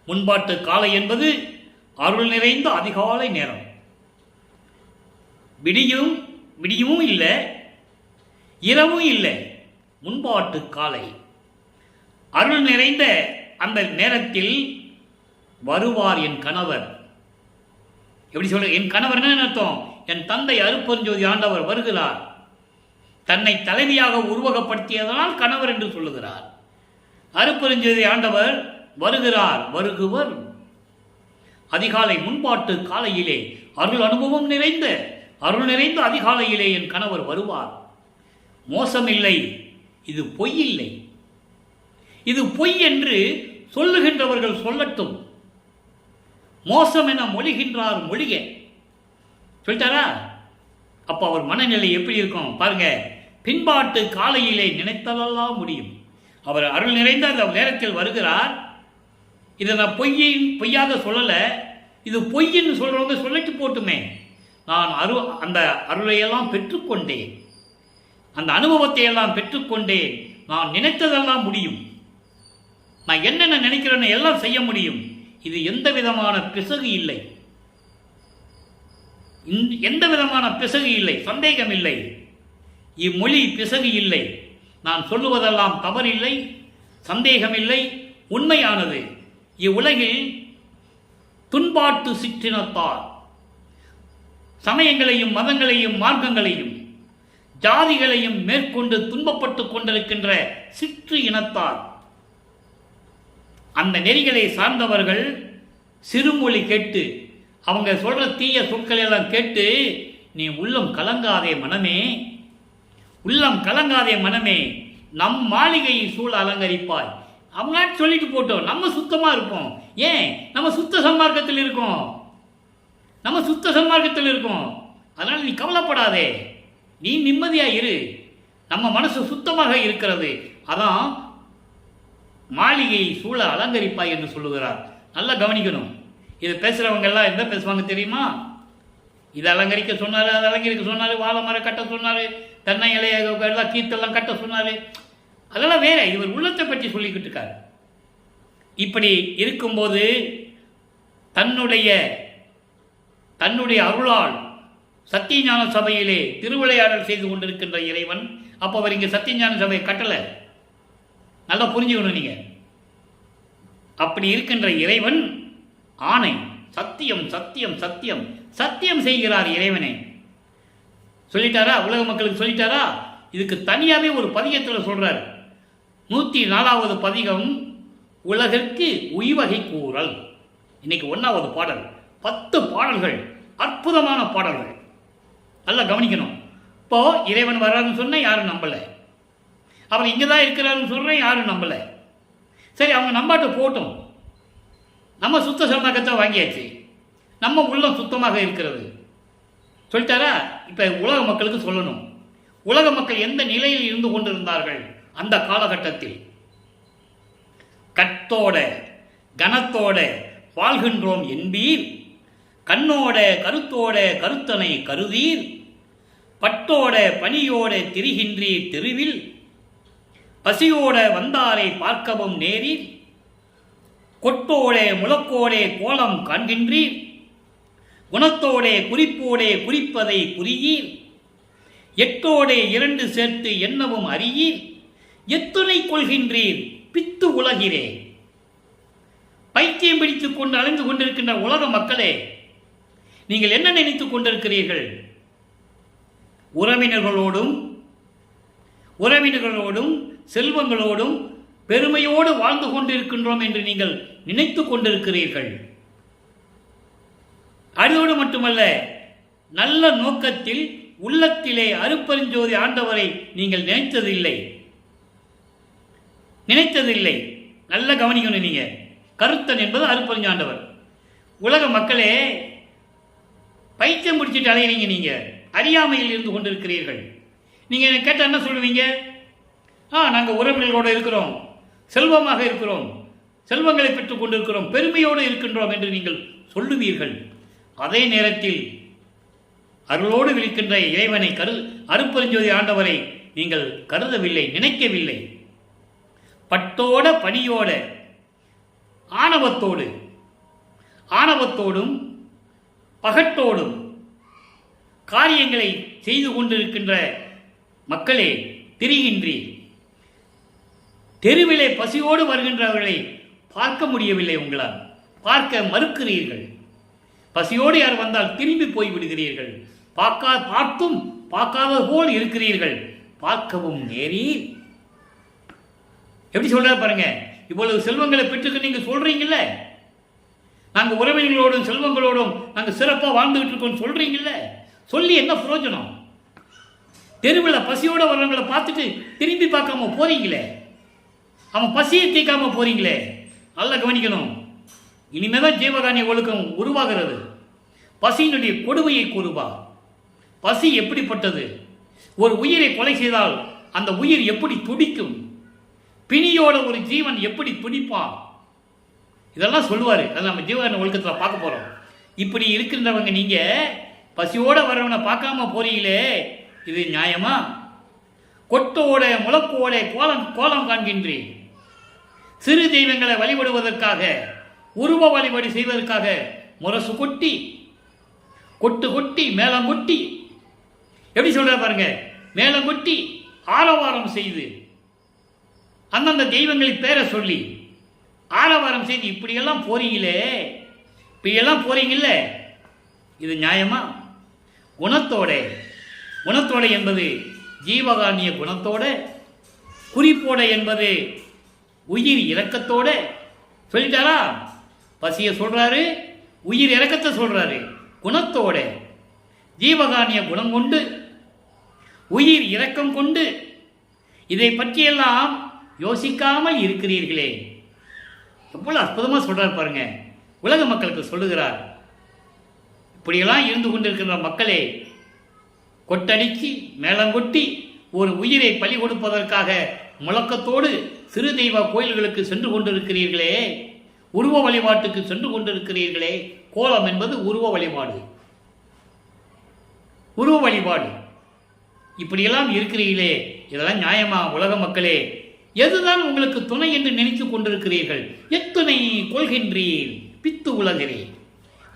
முன்பாட்டு காலை என்பது அருள் நிறைந்த அதிகாலை நேரம். விடியும் இல்லை, இரவும் இல்லை, முன்பாட்டு காலை. அருள் நிறைந்த அந்த நேரத்தில் வருவார் என் கணவர். எப்படி சொல்ற? என் கணவர் என்ன அர்த்தம்? என் தந்தை அருட்பெருஞ்சோதி ஆண்டவர் வருகிறார். தன்னை தலைவியாக உருவகப்படுத்தியதனால் கணவர் என்று சொல்லுகிறார். அருட்பெருஞ்சோதி ஆண்டவர் வருகிறார், வருகுவர். அதிகாலை முன்பாட்டு காலையிலே அருள் அனுபவம் நிறைந்த அதிகாலையிலே என் கணவர் வருவார். மோசமில்லை, இது பொய் இல்லை. இது பொய் என்று சொல்லுகின்றவர்கள் சொல்லட்டும். மோசம் என மொழிகின்றார் மொழிக. சொல்லிட்டாரா? அப்போ அவர் மனநிலை எப்படி இருக்கும் பாருங்க. பின்பாட்டு காலையிலே நினைத்ததெல்லாம் முடியும். அவர் அருள் நிறைந்த அந்த நேரத்தில் வருகிறார். இதை நான் பொய்யாக சொல்லலை. இது பொய்ன்னு சொல்றவங்க சொல்லிட்டு போட்டுமே. நான் அந்த அருளையெல்லாம் பெற்றுக்கொண்டேன், அந்த அனுபவத்தை எல்லாம் பெற்றுக்கொண்டேன். நான் நினைத்ததெல்லாம் முடியும். நான் என்னென்ன நினைக்கிறேன்னு எல்லாம் செய்ய முடியும். இது எந்த விதமான பிசகு இல்லை, எந்த விதமான பிசகு இல்லை, சந்தேகம் இல்லை. இம்மொழி பிசகு இல்லை. நான் சொல்லுவதெல்லாம் தவறில்லை, சந்தேகமில்லை, உண்மையானது. இவ்வுலகில் துன்பாட்டு சிற்றினத்தார், சமயங்களையும் மதங்களையும் மார்க்கங்களையும் ஜாதிகளையும் மேற்கொண்டு துன்பப்பட்டு கொண்டிருக்கின்ற சிற்று இனத்தார், அந்த நெறிகளை சார்ந்தவர்கள் சிறுமொழி கேட்டு, அவங்க சொல்ற தீய சொற்களை எல்லாம் கேட்டு, நீ உள்ளம் கலங்காதே மனமே, உள்ளம் கலங்காதே மனமே, நம் மாளிகையை சூழ அலங்கரிப்பாய். அவங்க சொல்லிட்டு போட்டோம், நம்ம சுத்தமா இருப்போம். ஏன்? நம்ம சுத்த சன்மார்க்கத்தில் இருக்கோம், நம்ம சுத்த சன்மார்க்கத்தில் இருக்கோம். அதனால நீ கவலைப்படாதே, நீ நிம்மதியா இரு. நம்ம மனசு சுத்தமாக இருக்கிறது. அதான் மாளிகையை சூழ அலங்கரிப்பாய் என்று சொல்லுகிறார். நல்லா கவனிக்கணும். இது பேசுறவங்க எல்லாம் என்ன பேசுவாங்க தெரியுமா? இதை அலங்கரிக்க சொன்னாரு, அதை அலங்கரிக்க சொன்னாரு, வாழை மரம் கட்ட சொன்னாரு, தென்னை இலைய எல்லாம் கீத்தெல்லாம் கட்ட சொன்னாரு. அதெல்லாம் வேற. இவர் உள்ளத்தை பற்றி சொல்லிக்கிட்டு இருக்காரு. இப்படி இருக்கும்போது தன்னுடைய அருளால் சத்தியஞான சபையிலே திருவிளையாடல் செய்து கொண்டிருக்கின்ற இறைவன். அப்போ அவர் இங்கே சத்தியஞான சபையை கட்டலை. நல்லா புரிஞ்சுக்கணும் நீங்க. அப்படி இருக்கின்ற இறைவன் ஆணை, சத்தியம் சத்தியம் சத்தியம் சத்தியம் செய்கிறார் இறைவனை. சொல்லிட்டாரா? உலக மக்களுக்கு சொல்லிட்டாரா? இதுக்கு தனியாவே ஒரு பதிகத்தில் சொல்றார். 104வது பதிகம், உலகிற்கு உய்வகை கூறல். இன்னைக்கு 1வது பாடல். 10 பாடல்கள், அற்புதமான பாடல்கள். நல்லா கவனிக்கணும். இப்போ இறைவன் வர்றாருன்னு சொன்ன யாரும் நம்பல, அவர் இங்கதான் இருக்கிறாருன்னு சொல்றேன், யாரும் நம்பல. சரி, அவங்க நம்பாட்ட போட்டும். நம்ம சுத்த சரணாகத்தை வாங்கியாச்சு, நம்ம உள்ளம் சுத்தமாக இருக்கிறது. சொல்லிட்டாரா? இப்ப உலக மக்களுக்கு சொல்லணும். உலக மக்கள் எந்த நிலையில் இருந்து கொண்டிருந்தார்கள் அந்த காலகட்டத்தில்? கட்டோட கனத்தோட வாழ்கின்றோம் என்பீர், கண்ணோட கருத்தோட கருத்தனை கருதீர், பட்டோட பனியோட திரிகின்றீர் தெருவில், பசியோட வந்தாரை பார்க்கவும் நேரீர், கொட்டோட முழக்கோடே கோலம் காண்கின்றீர், குணத்தோடே குறிப்போடே குறிப்பதை குறியீர், எட்டோடே 2 சேர்த்து எண்ணவும் அறியீர், எத்துணை கொள்கின்றீர் பித்து உலகிரே. பைத்தியம் பிடித்துக் கொண்டு அலைந்து கொண்டிருக்கின்ற உலக மக்களே, நீங்கள் என்ன நினைத்துக் கொண்டிருக்கிறீர்கள்? உறவினர்களோடும் செல்வங்களோடும் பெருமையோடு வாழ்ந்து கொண்டிருக்கின்றோம் என்று நீங்கள் நினைத்துக் கொண்டிருக்கிறீர்கள். அதோடு மட்டுமல்ல, நல்ல நோக்கத்தில் உள்ளத்திலே அருட்பெருஞ்சோதி ஆண்டவரை நீங்கள் நினைத்ததில்லை. நல்ல கவனிக்கணும். நீங்க கருத்தன் என்பது அருட்பெருஞ்சோதி ஆண்டவர். உலக மக்களே, பைத்தியம் முடிச்சுட்டு அலையிறீங்க. நீங்க அறியாமையில் இருந்து கொண்டிருக்கிறீர்கள். நீங்க கேட்ட என்ன சொல்லுவீங்க? நாங்கள் உறவினர்களோடு இருக்கிறோம், செல்வமாக இருக்கிறோம், செல்வங்களை பெற்றுக் கொண்டிருக்கிறோம், பெருமையோடு இருக்கின்றோம் என்று நீங்கள் சொல்லுவீர்கள். அதே நேரத்தில் அருளோடு விழிக்கின்ற இறைவனை அருட்பெருஞ்சோதி ஆண்டவரை நீங்கள் கருதவில்லை, நினைக்கவில்லை. பட்டோட பணியோட ஆணவத்தோடும் பகட்டோடும் காரியங்களை செய்து கொண்டிருக்கின்ற மக்களே திரிகின்றீர். தெருவிலே பசியோடு வருகின்றவர்களை பார்க்க முடியவில்லை, உங்களால் பார்க்க மறுக்கிறீர்கள். பசியோடு யார் வந்தால் திரும்பி போய் விடுகிறீர்கள். பார்த்தும் பார்க்காத போல் இருக்கிறீர்கள். பார்க்கவும் நேரீர். எப்படி சொல்ற பாருங்க. இவ்வளவு செல்வங்களை பெற்றுக்கு நீங்க சொல்றீங்கல்ல, நாங்க உறவினர்களோடும் செல்வங்களோடும் நாங்க சிறப்பா வாழ்ந்துகிட்டு இருக்கோம் சொல்றீங்கல்ல, சொல்லி என்ன பிரயோஜனம்? தெருவில் பசியோட வர்றவங்களை பார்த்துட்டு திரும்பி பார்க்காம போறீங்களே, அவன் பசியை தீர்க்காம போறீங்களே. நல்லா கவனிக்கணும். இனிமேதான் ஜீவகானிய ஒழுக்கம் உருவாகிறது. பசியினுடைய கொடுமையை கூறுவா. பசி எப்படிப்பட்டது? ஒரு உயிரை கொலை செய்தால் அந்த உயிர் எப்படி துடிக்கும்? பிணியோட ஒரு ஜீவன் எப்படி துடிப்பான்? இதெல்லாம் சொல்லுவாரு. அது நம்ம ஜீவகானிய ஒழுக்கத்தில் பார்க்க போறோம். இப்படி இருக்கின்றவங்க நீங்க பசியோட வரவனை பார்க்காம போறீங்களே, இது நியாயமா? கொட்டோட முளக்கோட கோலம் காண்கின்றேன். சிறு தெய்வங்களை வழிபடுவதற்காக, உருவ வழிபாடு செய்வதற்காக முரசு கொட்டி, கொட்டு கொட்டி, மேளம் கொட்டி, எப்படி சொல்ற பாருங்க, மேளம் கொட்டி ஆரவாரம் செய்து அந்தந்த தெய்வங்களின் பேரை சொல்லி ஆரவாரம் செய்து இப்படியெல்லாம் போறீங்கல்ல, இது நியாயமா? குணத்தோட என்பது ஜீவகானிய குணத்தோட, குறிப்போட என்பது உயிர் இரக்கத்தோட சொல்லிட்டாரா? பசிய சொல்றாரு, உயிர் இரக்கத்தை சொல்றாரு. குணத்தோட ஜீவகானிய குணம் கொண்டு, உயிர் இரக்கம் கொண்டு, இதை பற்றியெல்லாம் யோசிக்காமல் இருக்கிறீர்களே. எவ்வளவு அற்புதமா சொல்றாரு பாருங்க. உலக மக்களுக்கு சொல்லுகிறார். இப்படியெல்லாம் இருந்து கொண்டிருக்கின்ற மக்களே, கொட்டடிச்சு மேளங்கொட்டி ஒரு உயிரை பலி கொடுப்பதற்காக முழக்கத்தோடு சிறு தெய்வ கோயில்களுக்கு சென்று கொண்டிருக்கிறீர்களே, உருவ வழிபாட்டுக்கு சென்று கொண்டிருக்கிறீர்களே. கோலம் என்பது உருவ வழிபாடு. இப்படியெல்லாம் இருக்கிறீர்களே, இதெல்லாம் நியாயமா? உலக மக்களே, எதுதான் உங்களுக்கு துணை என்று நினைத்துக் கொண்டிருக்கிறீர்கள்? எத்துணை கொள்கின்றீர் பித்து உலகிறே.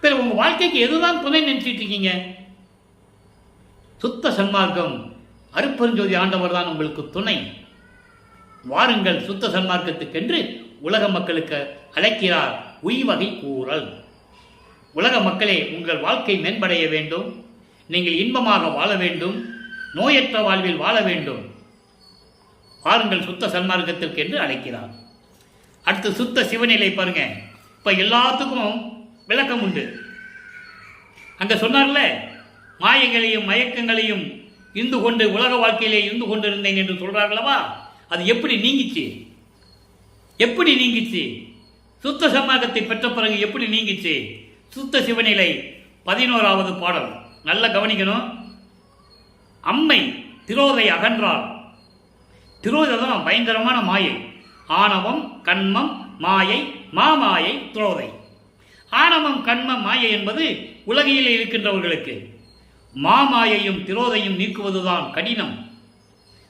பிறகு உங்க வாழ்க்கைக்கு எதுதான் துணை நினைச்சிட்டு இருக்கீங்க? சுத்த சன்மார்க்கம் அருப்பெருஞ்சோதி ஆண்டவர் தான் உங்களுக்கு துணை. வாருங்கள் சுத்த சன்மார்க்கத்துக்கென்று உலக மக்களுக்கு அழைக்கிறார். உய்வகை கூறல். உலக மக்களே, உங்கள் வாழ்க்கை மேம்படைய வேண்டும், நீங்கள் இன்பமாக வாழ வேண்டும், நோயற்ற வாழ்வில் வாழ வேண்டும். வாருங்கள் சுத்த சன்மார்க்கத்திற்கு என்று அழைக்கிறார். அடுத்து சுத்த சிவநிலை பாருங்க. இப்ப எல்லாத்துக்கும் விளக்கம் உண்டு. அங்க சொன்னார்ல, மாயங்களையும் மயக்கங்களையும் இருந்து கொண்டு உலக வாழ்க்கையிலே இருந்து கொண்டிருந்தேன் என்று சொல்றார்களவா, அது எப்படி நீங்கிச்சு? சுத்த சன்மார்க்கத்தை பெற்ற பிறகு எப்படி நீங்கிச்சு? சுத்த சிவநிலை 11வது பாடல் நல்ல கவனிக்கணும். அம்மை திரோதை அகன்றாள். திரோதை தான் பயங்கரமான மாயை. ஆணவம், கண்மம், மாயை, மாமாயை, திரோதை. ஆணவம், கண்மம், மாயை என்பது உலகிலே இருக்கின்றவர்களுக்கு. மாமாயையும் திரோதையும் நீக்குவதுதான் கடினம்.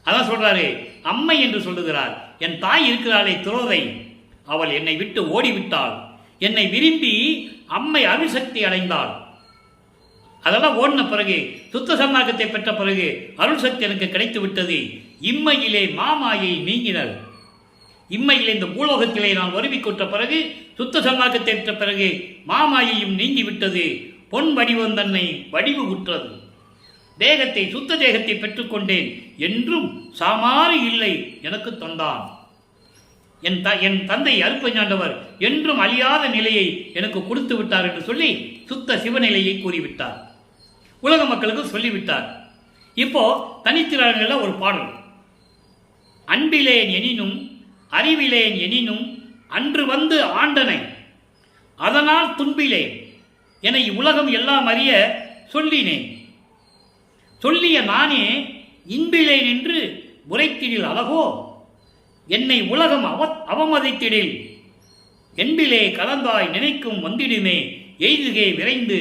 அதான் சொல்றாரு, அம்மை என்று சொல்லுகிறார். என் தாய் இருக்கிறாளே திரோதை, அவள் என்னை விட்டு ஓடிவிட்டாள். என்னை விரும்பி அம்மை அருள்சக்தி அடைந்தாள். அதெல்லாம் ஓடின பிறகு, சுத்த சன்மார்க்கத்தை பெற்ற பிறகு அருள் சக்தி எனக்கு கிடைத்து விட்டது. இம்மையிலே மாமாயை நீங்கினர். இம்மையிலே இந்த பூலோகத்திலே நான் வருவிக்கொற்ற பிறகு, சுத்த சன்மார்க்கத்தை பெற்ற பிறகு மாமாயையும் நீங்கிவிட்டது. பொன் வடிவம் தன்னை வடிவு உற்றது. தேகத்தை, சுத்த தேகத்தை பெற்றுக்கொண்டேன். என்றும் சாமாறு இல்லை எனக்கு தந்தான். என் தந்தை அருப்பஞாண்டவர் என்றும் அழியாத நிலையை எனக்கு கொடுத்து விட்டார் என்று சொல்லி சுத்த சிவநிலையை கூறிவிட்டார். உலக மக்களுக்கு சொல்லிவிட்டார். இப்போ தனித்திராளர்கள ஒரு பாடல். அன்பிலேன் எனினும் அறிவிலேன் எனினும் அன்று வந்து ஆண்டனை, அதனால் துன்பிலேன் என உலகம் எல்லாம் அறிய சொல்லினேன். சொல்லிய நானே இன்பிலேன் என்று உரைத்திடில் அழகோ, என்னை உலகம் அவமதித்திடில் என்பிலே கலந்தாய் நினைக்கும் வந்திடுமே எய்துகே விரைந்து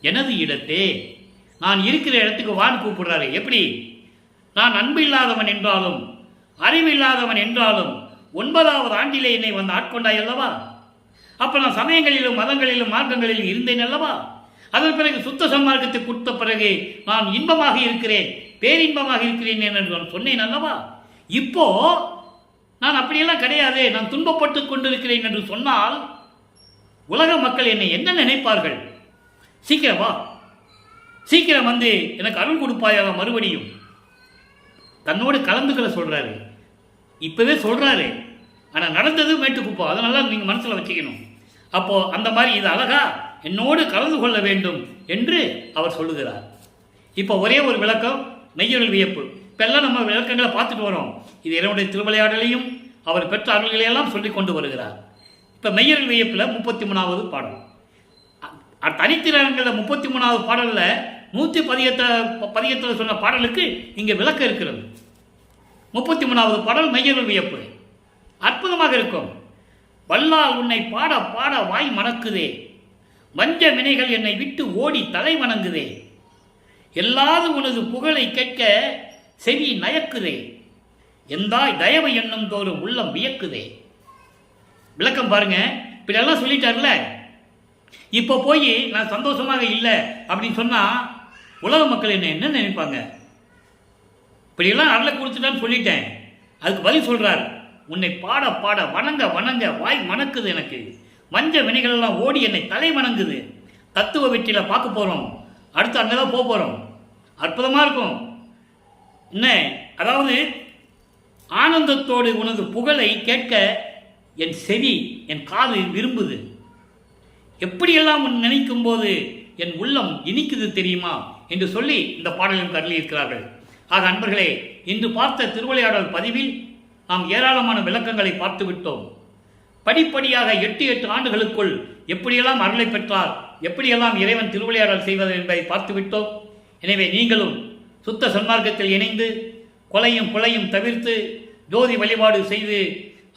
எனது இடத்தே. நான் இருக்கிற இடத்துக்கு வான் கூப்பிடுறாரு. எப்படி? நான் அன்பு இல்லாதவன் என்றாலும் அறிவில்லாதவன் என்றாலும் 9வது ஆண்டிலே என்னை வந்து ஆட்கொண்டாய் அல்லவா? அப்போ நான் சமயங்களிலும் மதங்களிலும் மார்க்கங்களிலும் இருந்தேன் அல்லவா? அதன் பிறகு சுத்த சன்மார்க்கத்தை கொடுத்த பிறகு நான் இன்பமாக இருக்கிறேன், பேரின்பமாக இருக்கிறேன் என்று நான் சொன்னேன் அல்லவா? இப்போ நான் அப்படியெல்லாம் கிடையாது, நான் துன்பப்பட்டு கொண்டிருக்கிறேன் என்று சொன்னால் உலக மக்கள் என்னை என்ன நினைப்பார்கள்? சீக்கிரம் வா, சீக்கிரம் வந்து எனக்கு அருள் கொடுப்பாயாக மறுபடியும். தன்னோடு கலந்துக்களை சொல்றாரு, இப்பவே சொல்றாரு. ஆனால் நடந்தது மேட்டுக்குப்போம், அதனால நீங்கள் மனசில் வச்சுக்கணும். அப்போ அந்த மாதிரி இது அழகா என்னோடு கலந்து கொள்ள வேண்டும் என்று அவர் சொல்லுகிறார். இப்போ ஒரே ஒரு விளக்கம், மெய்யருள் வியப்பு. இப்பெல்லாம் நம்ம விளக்கங்களை பார்த்துட்டு வரோம். இது இறைவனுடைய திருவிளையாடலையும் அவர் பெற்ற அருள்களையெல்லாம் சொல்லி கொண்டு வருகிறார். இப்போ மெய்யருள் வியப்பில் 33வது பாடல், தனித்திறன்களில் 33வது பாடலில் 118 சொன்ன பாடலுக்கு இங்கே விளக்கம் இருக்கிறது. 33வது பாடல் மெய்யருள் வியப்பு அற்புதமாக இருக்கும். வல்லால் உன்னை பாட பாட வாய் மணக்குதே, வஞ்ச வினைகள் என்னை விட்டு ஓடி தலை வணங்குதே, எல்லாது உனது புகழை கேட்க செவி நயக்குதே, எந்தாய் தயவு என்னும் தோறும் உள்ளம் வியக்குதே. விளக்கம் பாருங்க. இப்படியெல்லாம் சொல்லிட்டார்ல, இப்போ போய் நான் சந்தோஷமாக இல்லை அப்படின்னு சொன்னா உலக மக்கள் என்ன நினைப்பாங்க? இப்படியெல்லாம் அருளை கொடுத்துட்டான்னு சொல்லிட்டேன். அதுக்கு பதில் சொல்றார், உன்னை பாட பாட வணங்க வணங்க வாய் மணக்குது எனக்கு, வஞ்ச வினைகள் எல்லாம் ஓடி என்னை தலை வணங்குது. தத்துவ வெற்றியில பார்க்க போறோம், அடுத்து அங்கதான் போக போறோம். அற்புதமா இருக்கும். என்ன அதாவது, ஆனந்தத்தோடு உனது புகழை கேட்க என் செவி என் காது விரும்புது. எப்படியெல்லாம் நினைக்கும் போது என் உள்ளம் இனிக்குது தெரியுமா என்று சொல்லி இந்த பாடலில் கருளி இருக்கிறார்கள். ஆக அன்பர்களே, இன்று பார்த்த திருவிளையாடல் பதிவில் நாம் ஏராளமான விளக்கங்களை பார்த்து விட்டோம். படிப்படியாக 8 ஆண்டுகளுக்குள் எப்படியெல்லாம் அருளை பெற்றார், எப்படியெல்லாம் இறைவன் திருவிளையாடல் செய்வது என்பதை பார்த்து விட்டோம். எனவே நீங்களும் சுத்த சன்மார்க்கத்தில் இணைந்து கொலையும் கொலையும் தவிர்த்து ஜோதி வழிபாடு செய்து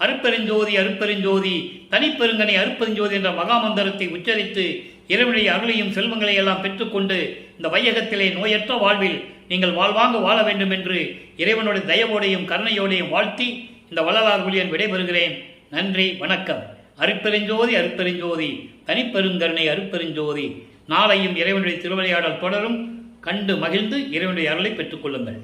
அருப்பெருஞ்சோதி அருப்பெருஞ்சோதி தனிப்பெருங்கனை அருப்பெருஞ்சோதி என்ற மகாமந்திரத்தை உச்சரித்து இறைவனுடைய அருளையும் செல்வங்களை எல்லாம் பெற்றுக்கொண்டு இந்த வையகத்திலே நோயற்ற வாழ்வில் நீங்கள் வாழ்வாங்க வாழ வேண்டும் என்று இறைவனுடைய தயவோடையும் கருணையோடையும் வாழ்த்தி இந்த வள்ளலார் ஊழியன் விடைபெறுகிறேன். நன்றி, வணக்கம். அருப்பெருஞ்சோதி அருப்பெருஞ்சோதி தனிப்பெருங்கருணை அருப்பெருஞ்சோதி. நாளையும் இறைவனுடைய திருவிளையாடல் தொடரும். கண்டு மகிழ்ந்து இறைவனுடைய அருளை பெற்றுக்கொள்ளுங்கள்.